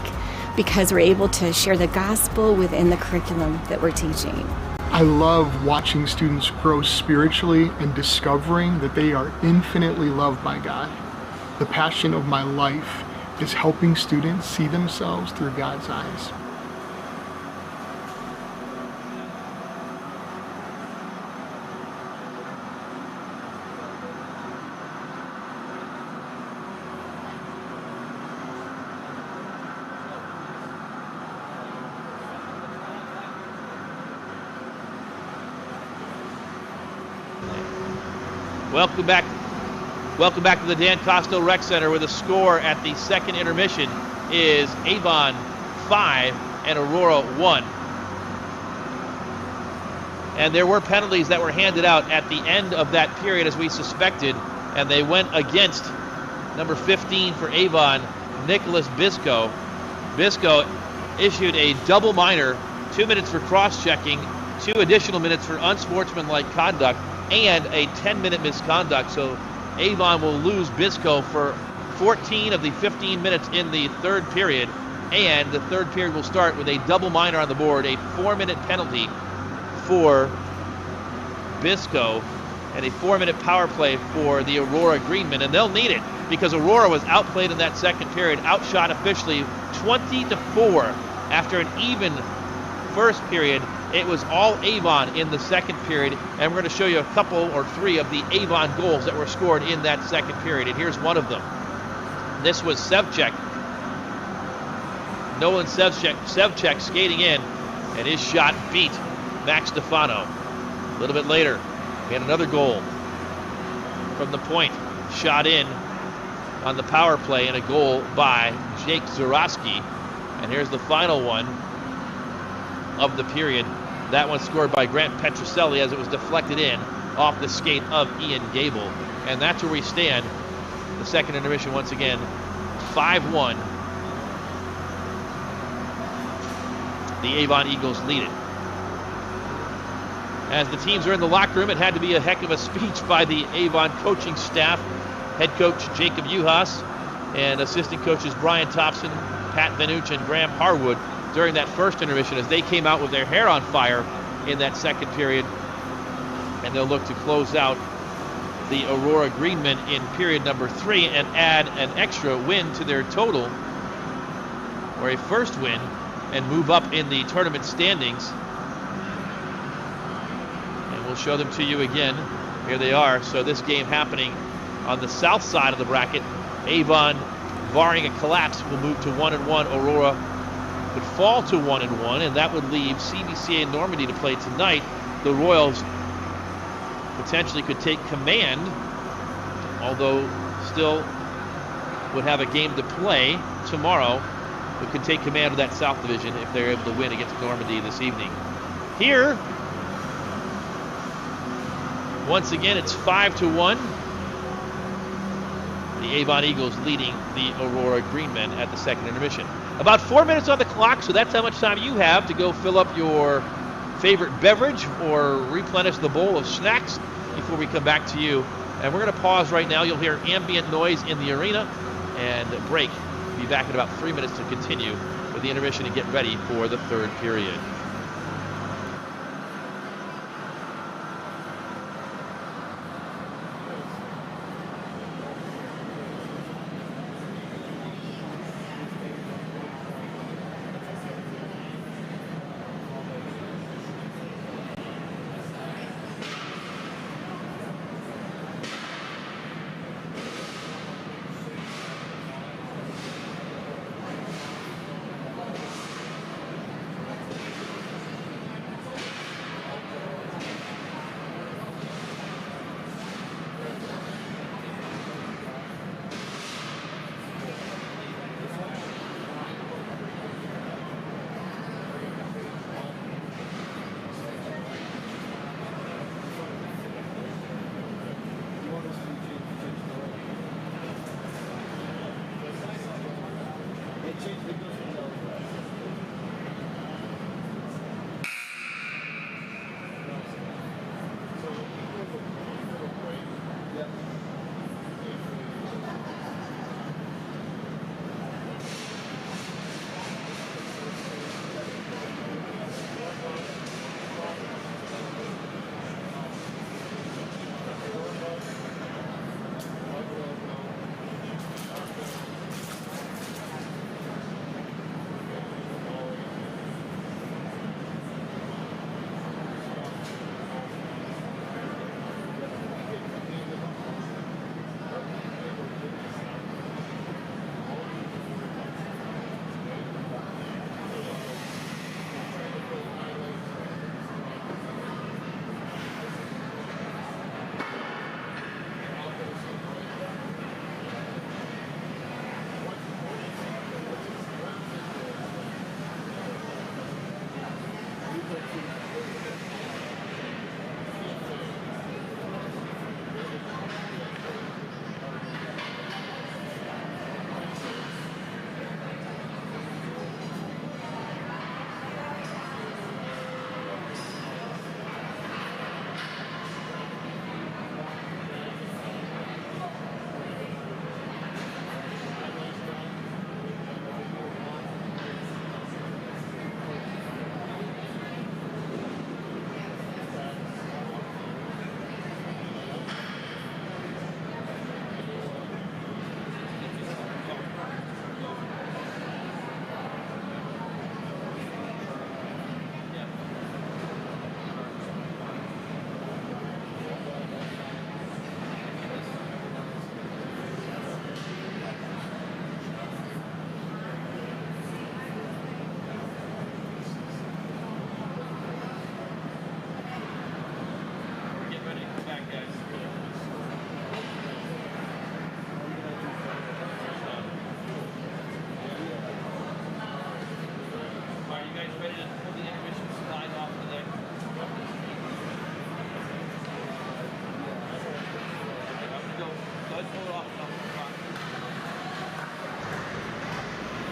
because we're able to share the gospel within the curriculum that we're teaching.
I love watching students grow spiritually and discovering that they are infinitely loved by God. The passion of my life is helping students see themselves through God's eyes.
Welcome back to the Dan Kostel Rec Center, where the score at the second intermission is Avon 5 and Aurora 1. And there were penalties that were handed out at the end of that period, as we suspected, and they went against number 15 for Avon, Nicholas Bisco. Bisco issued a double minor, 2 minutes for cross-checking, 2 additional minutes for unsportsmanlike conduct, and a 10-minute misconduct. So Avon will lose Bisco for 14 of the 15 minutes in the third period, and the third period will start with a double minor on the board, a 4-minute penalty for Bisco, and a 4-minute power play for the Aurora Greenmen, and they'll need it because Aurora was outplayed in that second period, outshot officially 20-4 after an even first period. It was all Avon in the second period, and we're going to show you a couple or 3 of the Avon goals that were scored in that second period, and here's one of them. This was Sevchek. Nolan Sevchek skating in, and his shot beat Max Stefano. A little bit later, we had another goal from the point, shot in on the power play, and a goal by Jake Zarowski. And here's the final one of the period. That one scored by Grant Petroselli as it was deflected in off the skate of Ian Gable. And that's where we stand. The second intermission once again, 5-1. The Avon Eagles lead it. As the teams are in the locker room, it had to be a heck of a speech by the Avon coaching staff. Head coach Jacob Uhas and assistant coaches Brian Thompson, Pat Vanuch, and Graham Harwood during that first intermission as they came out with their hair on fire in that second period. And they'll look to close out the Aurora Greenmen in period number 3 and add an extra win to their total, or a first win, and move up in the tournament standings. And we'll show them to you again. Here they are. So this game happening on the south side of the bracket. Avon, barring a collapse, will move to 1-1. Aurora would fall to 1-1, and that would leave CVCA and Normandy to play tonight. The Royals potentially could take command, although still would have a game to play tomorrow, but could take command of that South Division if they're able to win against Normandy this evening. Here, once again, it's 5-1. The Avon Eagles leading the Aurora Greenmen at the second intermission. About 4 minutes on the clock, so that's how much time you have to go fill up your favorite beverage or replenish the bowl of snacks before we come back to you. And we're going to pause right now. You'll hear ambient noise in the arena and break. We'll be back in about 3 minutes to continue with the intermission and get ready for the third period.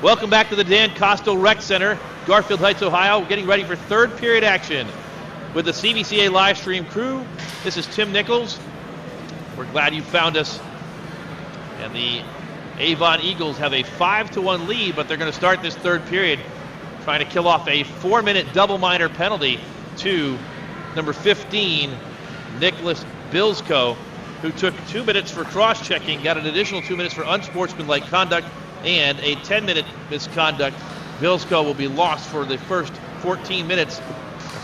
Welcome back to the Dan Kostel Rec Center, Garfield Heights, Ohio. Getting ready for third period action with the CVCA live stream crew. This is Tim Nichols. We're glad you found us. And the Avon Eagles have a 5-1 lead, but they're going to start this third period trying to kill off a 4-minute double minor penalty to number 15, Nicholas Bilsko, who took 2 minutes for cross-checking, got an additional 2 minutes for unsportsmanlike conduct, and a 10-minute misconduct. Bilsko will be lost for the first 14 minutes,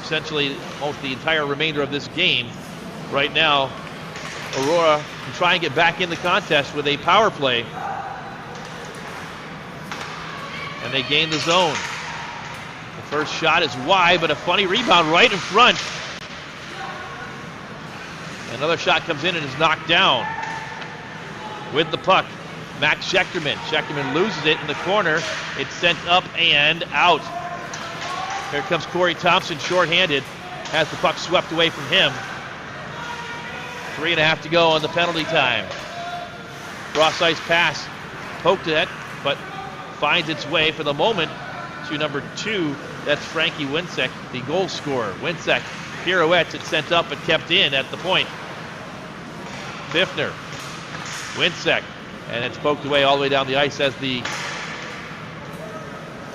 essentially almost the entire remainder of this game. Right now, Aurora can try and get back in the contest with a power play. And they gain the zone. The first shot is wide, but a funny rebound right in front. Another shot comes in and is knocked down. With the puck, Max Schechterman. Schechterman loses it in the corner. It's sent up and out. Here comes Corey Thompson, shorthanded. Has the puck swept away from him. 3.5 to go on the penalty time. Cross ice pass, poked it, but finds its way for the moment to number 2. That's Frankie Winsek, the goal scorer. Winsek pirouettes, it's sent up and kept in at the point. Biffner, Winsek, and it's poked away all the way down the ice as the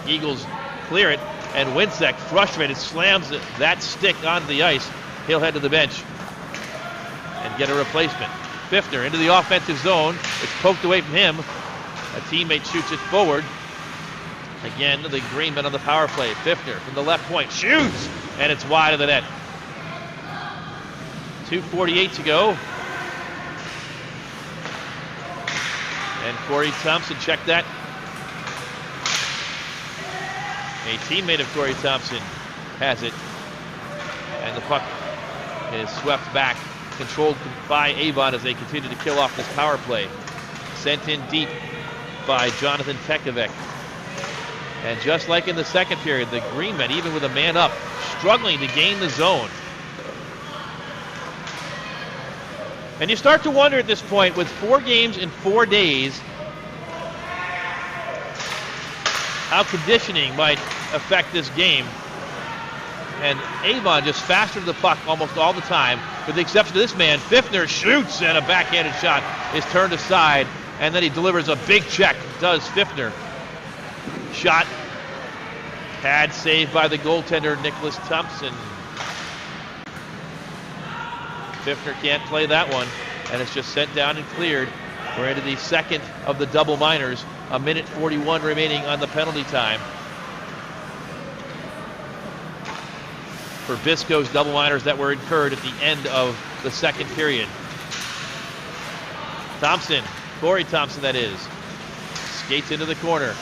Eagles clear it. And Winsek, frustrated, slams that stick onto the ice. He'll head to the bench and get a replacement. Biffner into the offensive zone. It's poked away from him. A teammate shoots it forward. Again, the Greenman on the power play. Biffner from the left point shoots, and it's wide of the net. 2:48 to go. And Corey Thompson, check that. A teammate of Corey Thompson has it. And the puck is swept back, controlled by Avon as they continue to kill off this power play. Sent in deep by Jonathan Tekovic. And just like in the second period, the Greenmen, even with a man up, struggling to gain the zone. And you start to wonder at this point, with 4 games in 4 days, how conditioning might affect this game. And Avon just faster to the puck almost all the time, with the exception of this man. Biffner shoots, and a backhanded shot is turned aside, and then he delivers a big check, does Biffner. Shot, pad saved by the goaltender, Nicholas Thompson. Biffner can't play that one, and it's just sent down and cleared. We're into the second of the double minors. 1:41 remaining on the penalty time. For Bisco's double minors that were incurred at the end of the second period. Thompson, Corey Thompson that is, skates into the corner.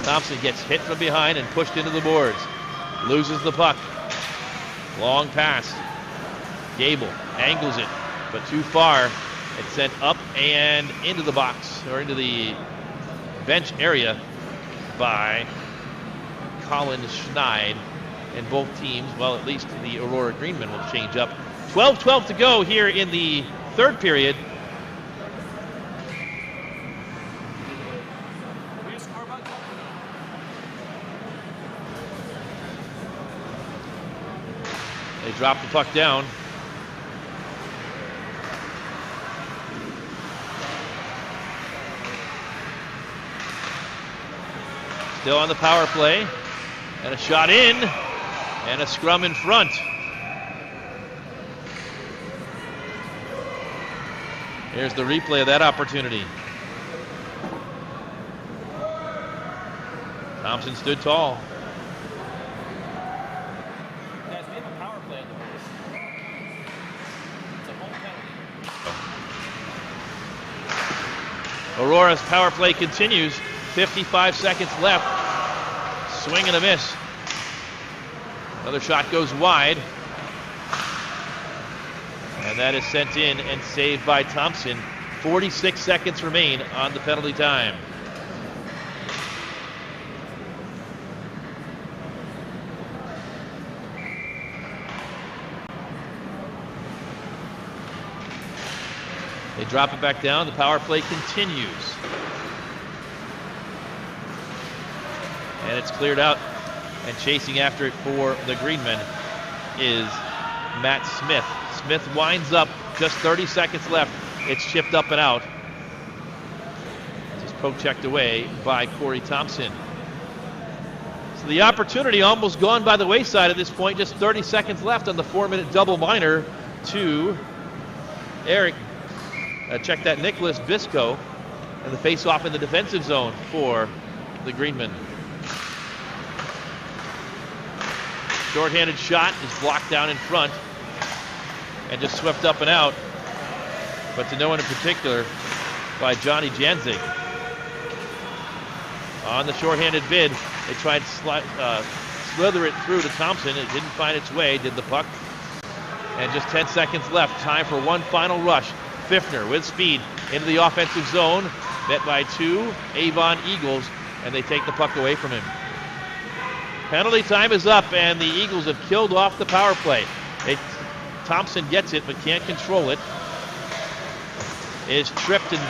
Thompson gets hit from behind and pushed into the boards. Loses the puck. Long pass. Gable angles it, but too far. It's sent up and into the box, or into the bench area by Colin Schneid. And both teams, well, at least the Aurora Greenmen will change up. 12-12 to go here in the third period. They drop the puck down. Still on the power play. And a shot in. And a scrum in front. Here's the replay of that opportunity. Thompson stood tall.
Guys, we have a power play at the moment. It's a home penalty.
Aurora's power play continues. 55 seconds left. Swing and a miss. Another shot goes wide. And that is sent in and saved by Thompson. 46 seconds remain on the penalty time. They drop it back down. The power play continues. And it's cleared out. And chasing after it for the Greenmen is Matt Smith. Smith winds up, just 30 seconds left. It's chipped up and out. Just poke checked away by Corey Thompson. So the opportunity almost gone by the wayside at this point. Just 30 seconds left on the 4-minute double minor to Eric. Check that, Nicholas Bisco. And the face-off in the defensive zone for the Greenmen. Short-handed shot is blocked down in front and just swept up and out, but to no one in particular by Johnny Janzig. On the short-handed bid, they tried to slither it through to Thompson. It didn't find its way, did the puck. And just 10 seconds left. Time for one final rush. Pfiffner with speed into the offensive zone. Met by 2 Avon Eagles, and they take the puck away from him. Penalty time is up, and the Eagles have killed off the power play. Thompson gets it, but can't control it. Is tripped and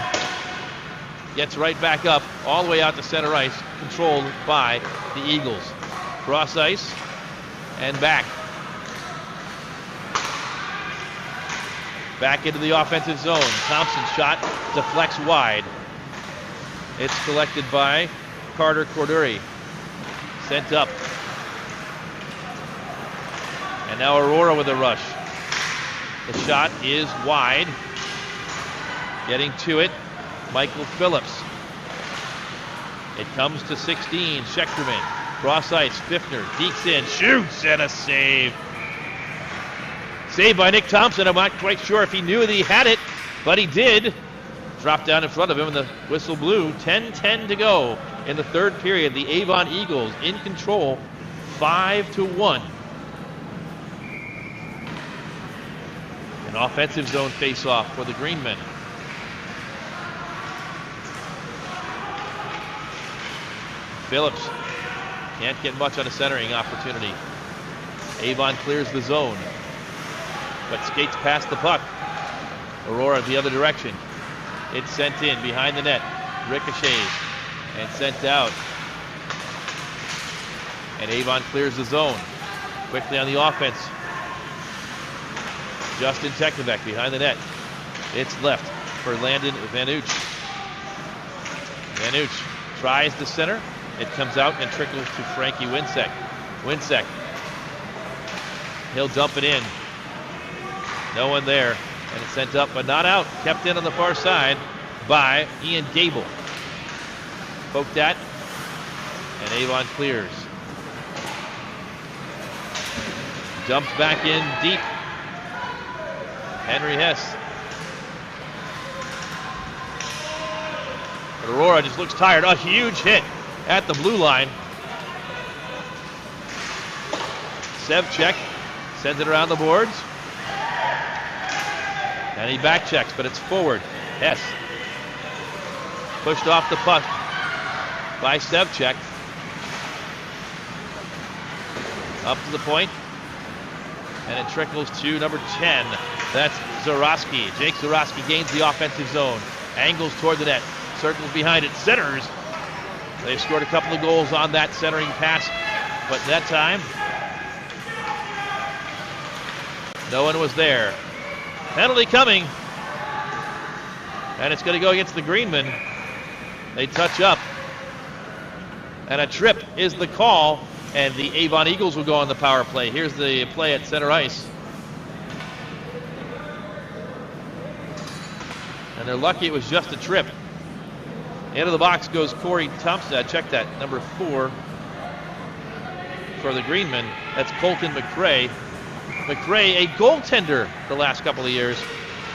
gets right back up, all the way out to center ice, controlled by the Eagles. Cross ice and back. Back into the offensive zone. Thompson's shot deflects wide. It's collected by Carter Corduri. Sent up. And now Aurora with a rush. The shot is wide. Getting to it, Michael Phillips. It comes to 16, Schechterman. Cross ice, Pfiffner dekes in, shoots, and a save. Saved by Nick Thompson. I'm not quite sure if he knew that he had it, but he did. Dropped down in front of him, and the whistle blew. 10-10 to go in the third period. The Avon Eagles in control, 5-1. An offensive zone face-off for the Greenmen. Phillips can't get much on a centering opportunity. Avon clears the zone, but skates past the puck. Aurora the other direction. It's sent in behind the net. Ricochets and sent out. And Avon clears the zone. Quickly on the offense. Justin Teknovec behind the net. It's left for Landon Vanuch. Vanuch tries the center. It comes out and trickles to Frankie Winsek. Winsek. He'll dump it in. No one there. And it's sent up, but not out. Kept in on the far side by Ian Gable. Poked at, and Avon clears. Dumps back in deep. Henry Hess. But Aurora just looks tired. A huge hit at the blue line. Sevchek sends it around the boards. And he back checks, but it's forward. Hess. Pushed off the puck by Sevchek. Up to the point. And it trickles to number 10. That's Zarowski. Jake Zarowski gains the offensive zone. Angles toward the net. Circles behind it. Centers. They've scored a couple of goals on that centering pass. But that time, no one was there. Penalty coming. And it's going to go against the Greenmen. They touch up. And a trip is the call. And the Avon Eagles will go on the power play. Here's the play at center ice. And they're lucky it was just a trip. Into the box goes Corey Thompson. Check that, number 4 for the Greenmen. That's Colton McCrae. McCrae, a goaltender the last couple of years.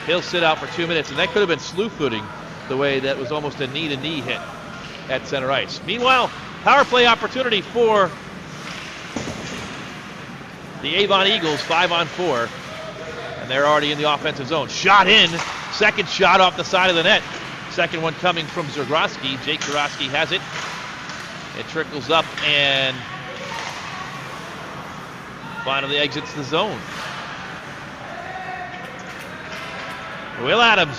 He'll sit out for 2 minutes, and that could have been slew footing the way that was almost a knee-to-knee hit at center ice. Meanwhile, power play opportunity for the Avon Eagles, 5-on-4. And they're already in the offensive zone. Shot in. Second shot off the side of the net. Second one coming from Zarowski. Jake Zarowski has it. It trickles up and finally exits the zone. Will Adams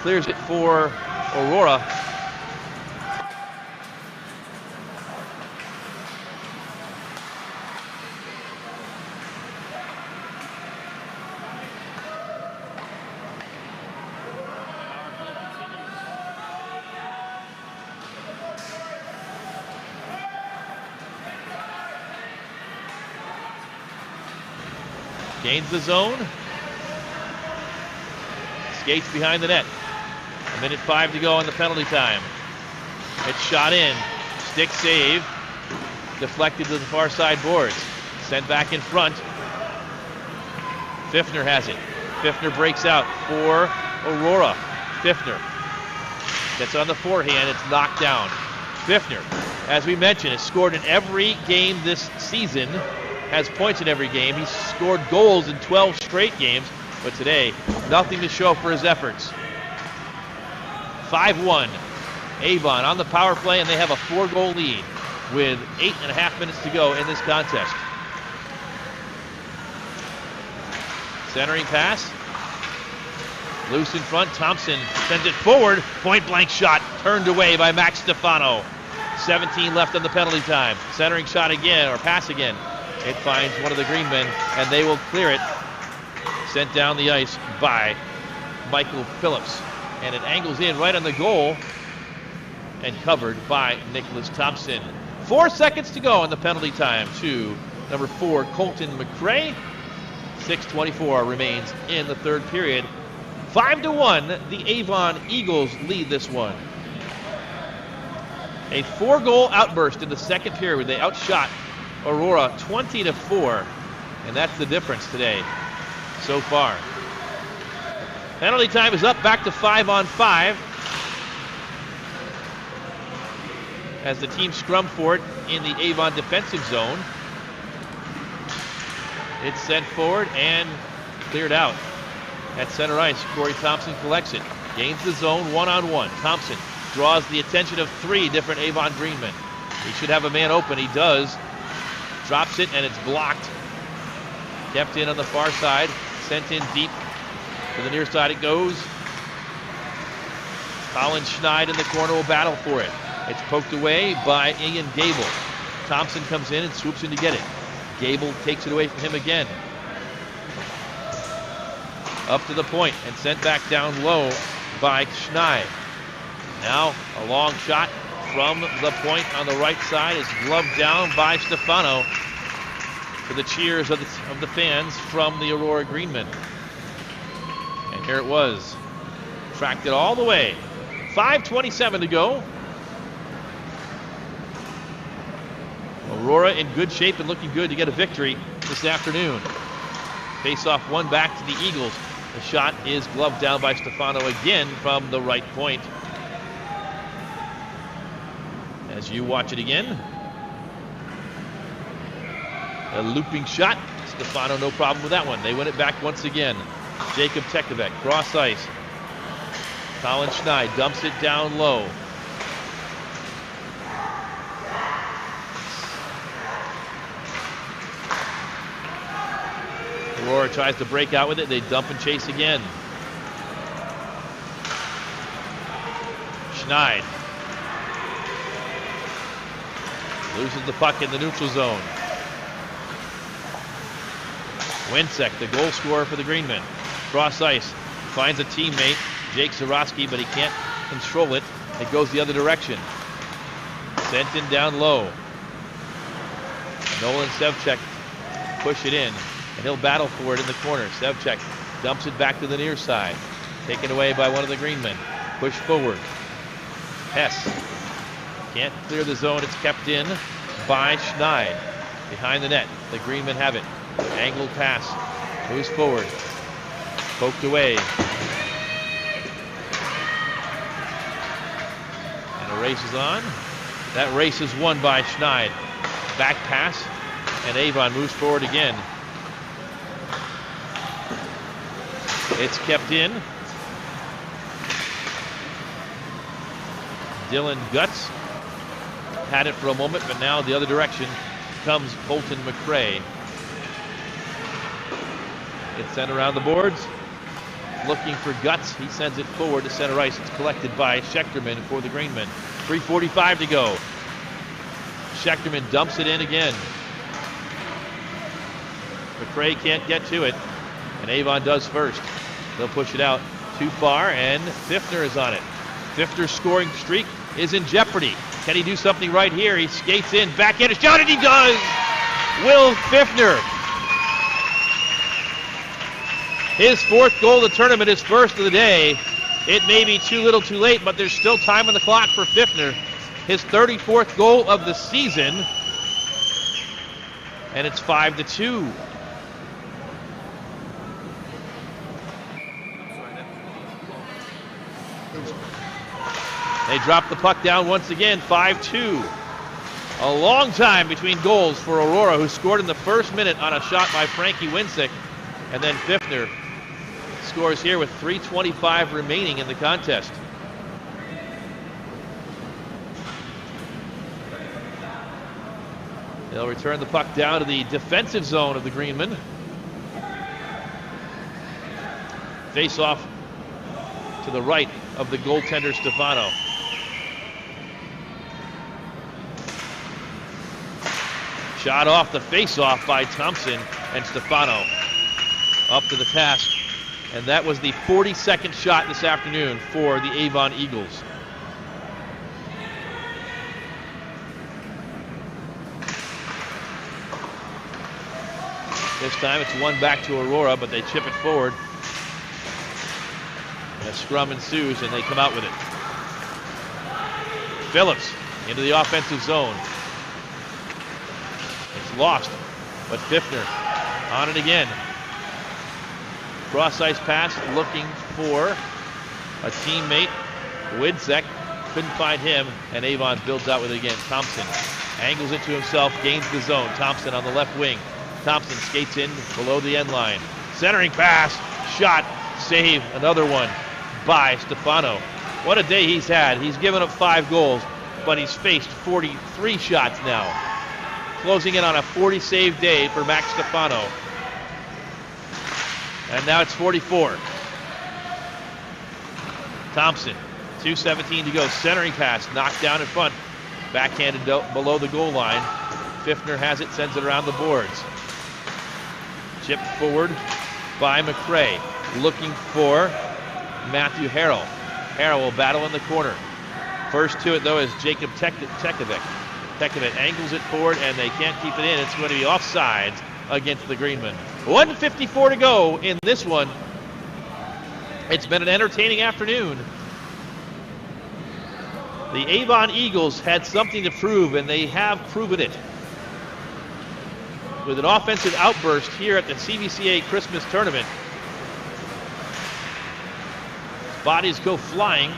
clears it for Aurora. Gains the zone. Skates behind the net. 1:05 to go on the penalty time. It's shot in. Stick save. Deflected to the far side boards. Sent back in front. Pfiffner has it. Pfiffner breaks out for Aurora. Pfiffner gets on the forehand. It's knocked down. Pfiffner, as we mentioned, has scored in every game this season. Has points in every game. He's scored goals in 12 straight games. But today, nothing to show for his efforts. 5-1. Avon on the power play, and they have a 4-goal lead with 8.5 minutes to go in this contest. Centering pass. Loose in front. Thompson sends it forward. Point-blank shot turned away by Max Stefano. 17 left on the penalty time. Centering shot again, or pass again. It finds one of the green men, and they will clear it. Sent down the ice by Michael Phillips. And it angles in right on the goal and covered by Nicholas Thompson. 4 seconds to go on the penalty time to number 4, Colton McCrae. 6:24 remains in the third period. 5-1, the Avon Eagles lead this one. A 4-goal outburst in the second period where they outshot Aurora 20-4. And that's the difference today so far. Penalty time is up, back to 5-on-5. As the team scrum for it in the Avon defensive zone. It's sent forward and cleared out. At center ice, Corey Thompson collects it. Gains the zone one-on-one. Thompson draws the attention of 3 different Avon Greenmen. He should have a man open. He does. Drops it and it's blocked. Kept in on the far side. Sent in deep. To the near side it goes. Colin Schneid in the corner will battle for it. It's poked away by Ian Gable. Thompson comes in and swoops in to get it. Gable takes it away from him again. Up to the point and sent back down low by Schneid. Now a long shot from the point on the right side is gloved down by Stefano to the cheers of the fans from the Aurora Greenmen. And here it was. Tracked it all the way. 5:27 to go. Aurora in good shape and looking good to get a victory this afternoon. Face-off one back to the Eagles. The shot is gloved down by Stefano again from the right point. As you watch it again. A looping shot. Stefano, no problem with that one. They win it back once again. Jacob Tekovic, cross ice. Colin Schneid dumps it down low. Aurora tries to break out with it. They dump and chase again. Schneid loses the puck in the neutral zone. Winsek, the goal scorer for the Greenmen. Cross ice, finds a teammate, Jake Zarowski, but he can't control it. It goes the other direction. Sent in down low. Nolan Sevchek push it in, and he'll battle for it in the corner. Sevchek dumps it back to the near side. Taken away by one of the Greenmen. Push forward. Hess can't clear the zone. It's kept in by Schneid. Behind the net, the Greenmen have it. Angled pass. Moves forward. Poked away. And a race is on. That race is won by Schneid. Back pass. And Avon moves forward again. It's kept in. Dylan Guts had it for a moment, but now the other direction comes Colton McCrae. It's sent around the boards. Looking for Guts. He sends it forward to center ice. It's collected by Schechterman for the Greenmen. 3:45 to go. Schechterman dumps it in again. McCrae can't get to it, and Avon does first. They'll push it out too far, and Pfiffner is on it. Pfiffner's scoring streak is in jeopardy. Can he do something right here? He skates in, backhand shot, and he does! Will Pfiffner His 4th goal of the tournament, his first of the day. It may be too little too late, but there's still time on the clock for Pfiffner. His 34th goal of the season. And it's 5-2. They drop the puck down once again, 5-2. A long time between goals for Aurora, who scored in the first minute on a shot by Frankie Winsick. And then Pfiffner scores here with 3:25 remaining in the contest. They'll return the puck down to the defensive zone of the Greenmen. Face off to the right of the goaltender Stefano. Shot off the face-off by Thompson, and Stefano up to the task. And that was the 42nd shot this afternoon for the Avon Eagles. This time it's one back to Aurora, but they chip it forward. A scrum ensues, and they come out with it. Phillips into the offensive zone. It's lost, but Pfiffner on it again. Cross-ice pass looking for a teammate. Widsek couldn't find him, and Avon builds out with it again. Thompson angles it to himself, gains the zone. Thompson on the left wing. Thompson skates in below the end line. Centering pass, shot, save, another one by Stefano. What a day he's had. He's given up 5 goals, but he's faced 43 shots now. Closing in on a 40 save day for Max Stefano. And now it's 44. Thompson, 2:17 to go. Centering pass, knocked down in front. Backhanded below the goal line. Pfiffner has it, sends it around the boards. Chipped forward by McCrae. Looking for Matthew Harrell. Harrell will battle in the corner. First to it, though, is Jacob Tekovic. Tekovic angles it forward, and they can't keep it in. It's going to be offsides against the Greenmen. 1:54 to go in this one. It's been an entertaining afternoon. The Avon Eagles had something to prove, and they have proven it. With an offensive outburst here at the CVCA Christmas Tournament. Bodies go flying.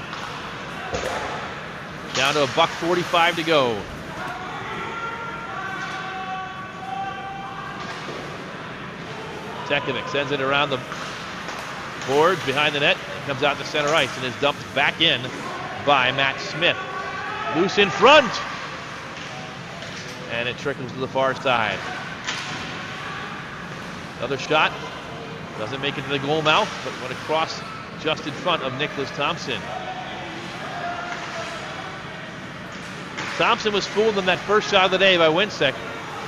Down to $1:45 to go. Tekovic sends it around the boards behind the net. It comes out to center ice and is dumped back in by Matt Smith. Loose in front. And it trickles to the far side. Another shot. Doesn't make it to the goal mouth, but went across just in front of Nicholas Thompson. Thompson was fooled on that first shot of the day by Winsick,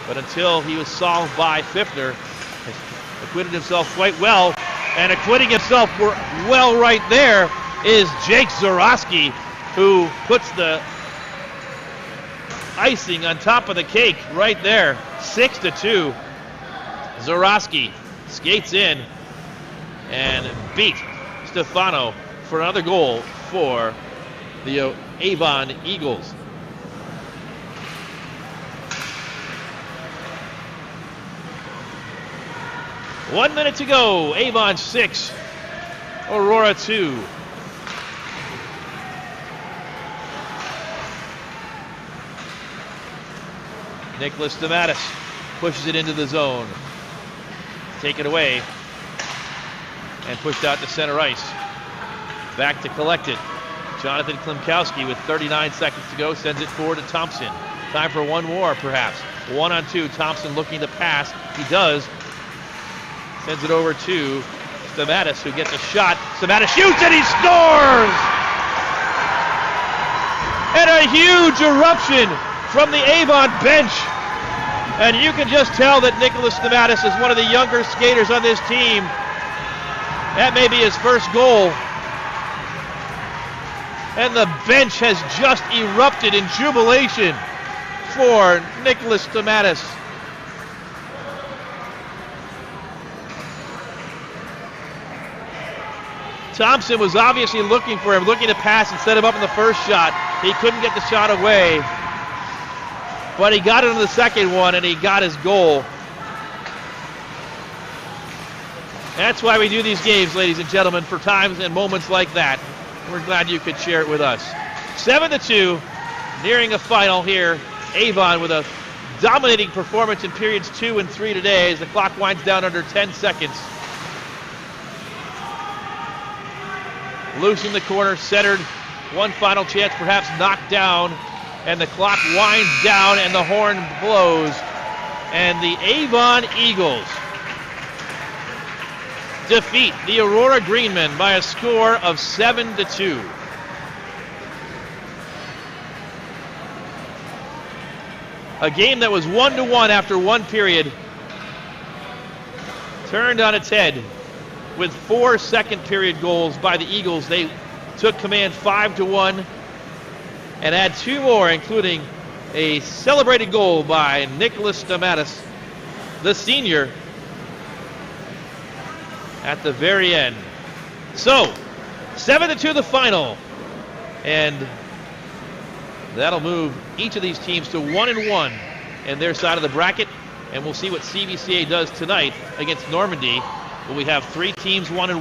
but until he was solved by Pfiffner, acquitted himself quite well, and acquitting himself well right there is Jake Zorowski, who puts the icing on top of the cake right there. 6-2. Zorowski skates in and beat Stefano for another goal for the Avon Eagles. One minute to go. Avon 6, Aurora 2. Nicholas Dematis pushes it into the zone. Taken away and pushed out to center ice. Back to collect it. Jonathan Klimkowski with 39 seconds to go sends it forward to Thompson. Time for one more, perhaps. 1-on-2. Thompson looking to pass. He does. Sends it over to Stamatis, who gets a shot. Stamatis shoots and he scores! And a huge eruption from the Avon bench. And you can just tell that Nicholas Stamatis is one of the younger skaters on this team. That may be his first goal. And the bench has just erupted in jubilation for Nicholas Stamatis. Thompson was obviously looking for him, looking to pass and set him up in the first shot. He couldn't get the shot away, but he got it on the second one, and he got his goal. That's why we do these games, ladies and gentlemen, for times and moments like that. We're glad you could share it with us. 7-2, nearing a final here. Avon with a dominating performance in periods 2 and 3 today as the clock winds down under 10 seconds. Loose in the corner, centered. One final chance, perhaps knocked down. And the clock winds down and the horn blows. And the Avon Eagles defeat the Aurora Greenmen by a score of 7-2. A game that was 1-1 after one period turned on its head with 4 second period goals by the Eagles. They took command 5-1 and had 2 more, including a celebrated goal by Nicholas Stamatis, the senior, at the very end. So, 7-2 the final, and that'll move each of these teams to 1-1 in their side of the bracket, and we'll see what CVCA does tonight against Normandy. Will we have 3 teams 1-1?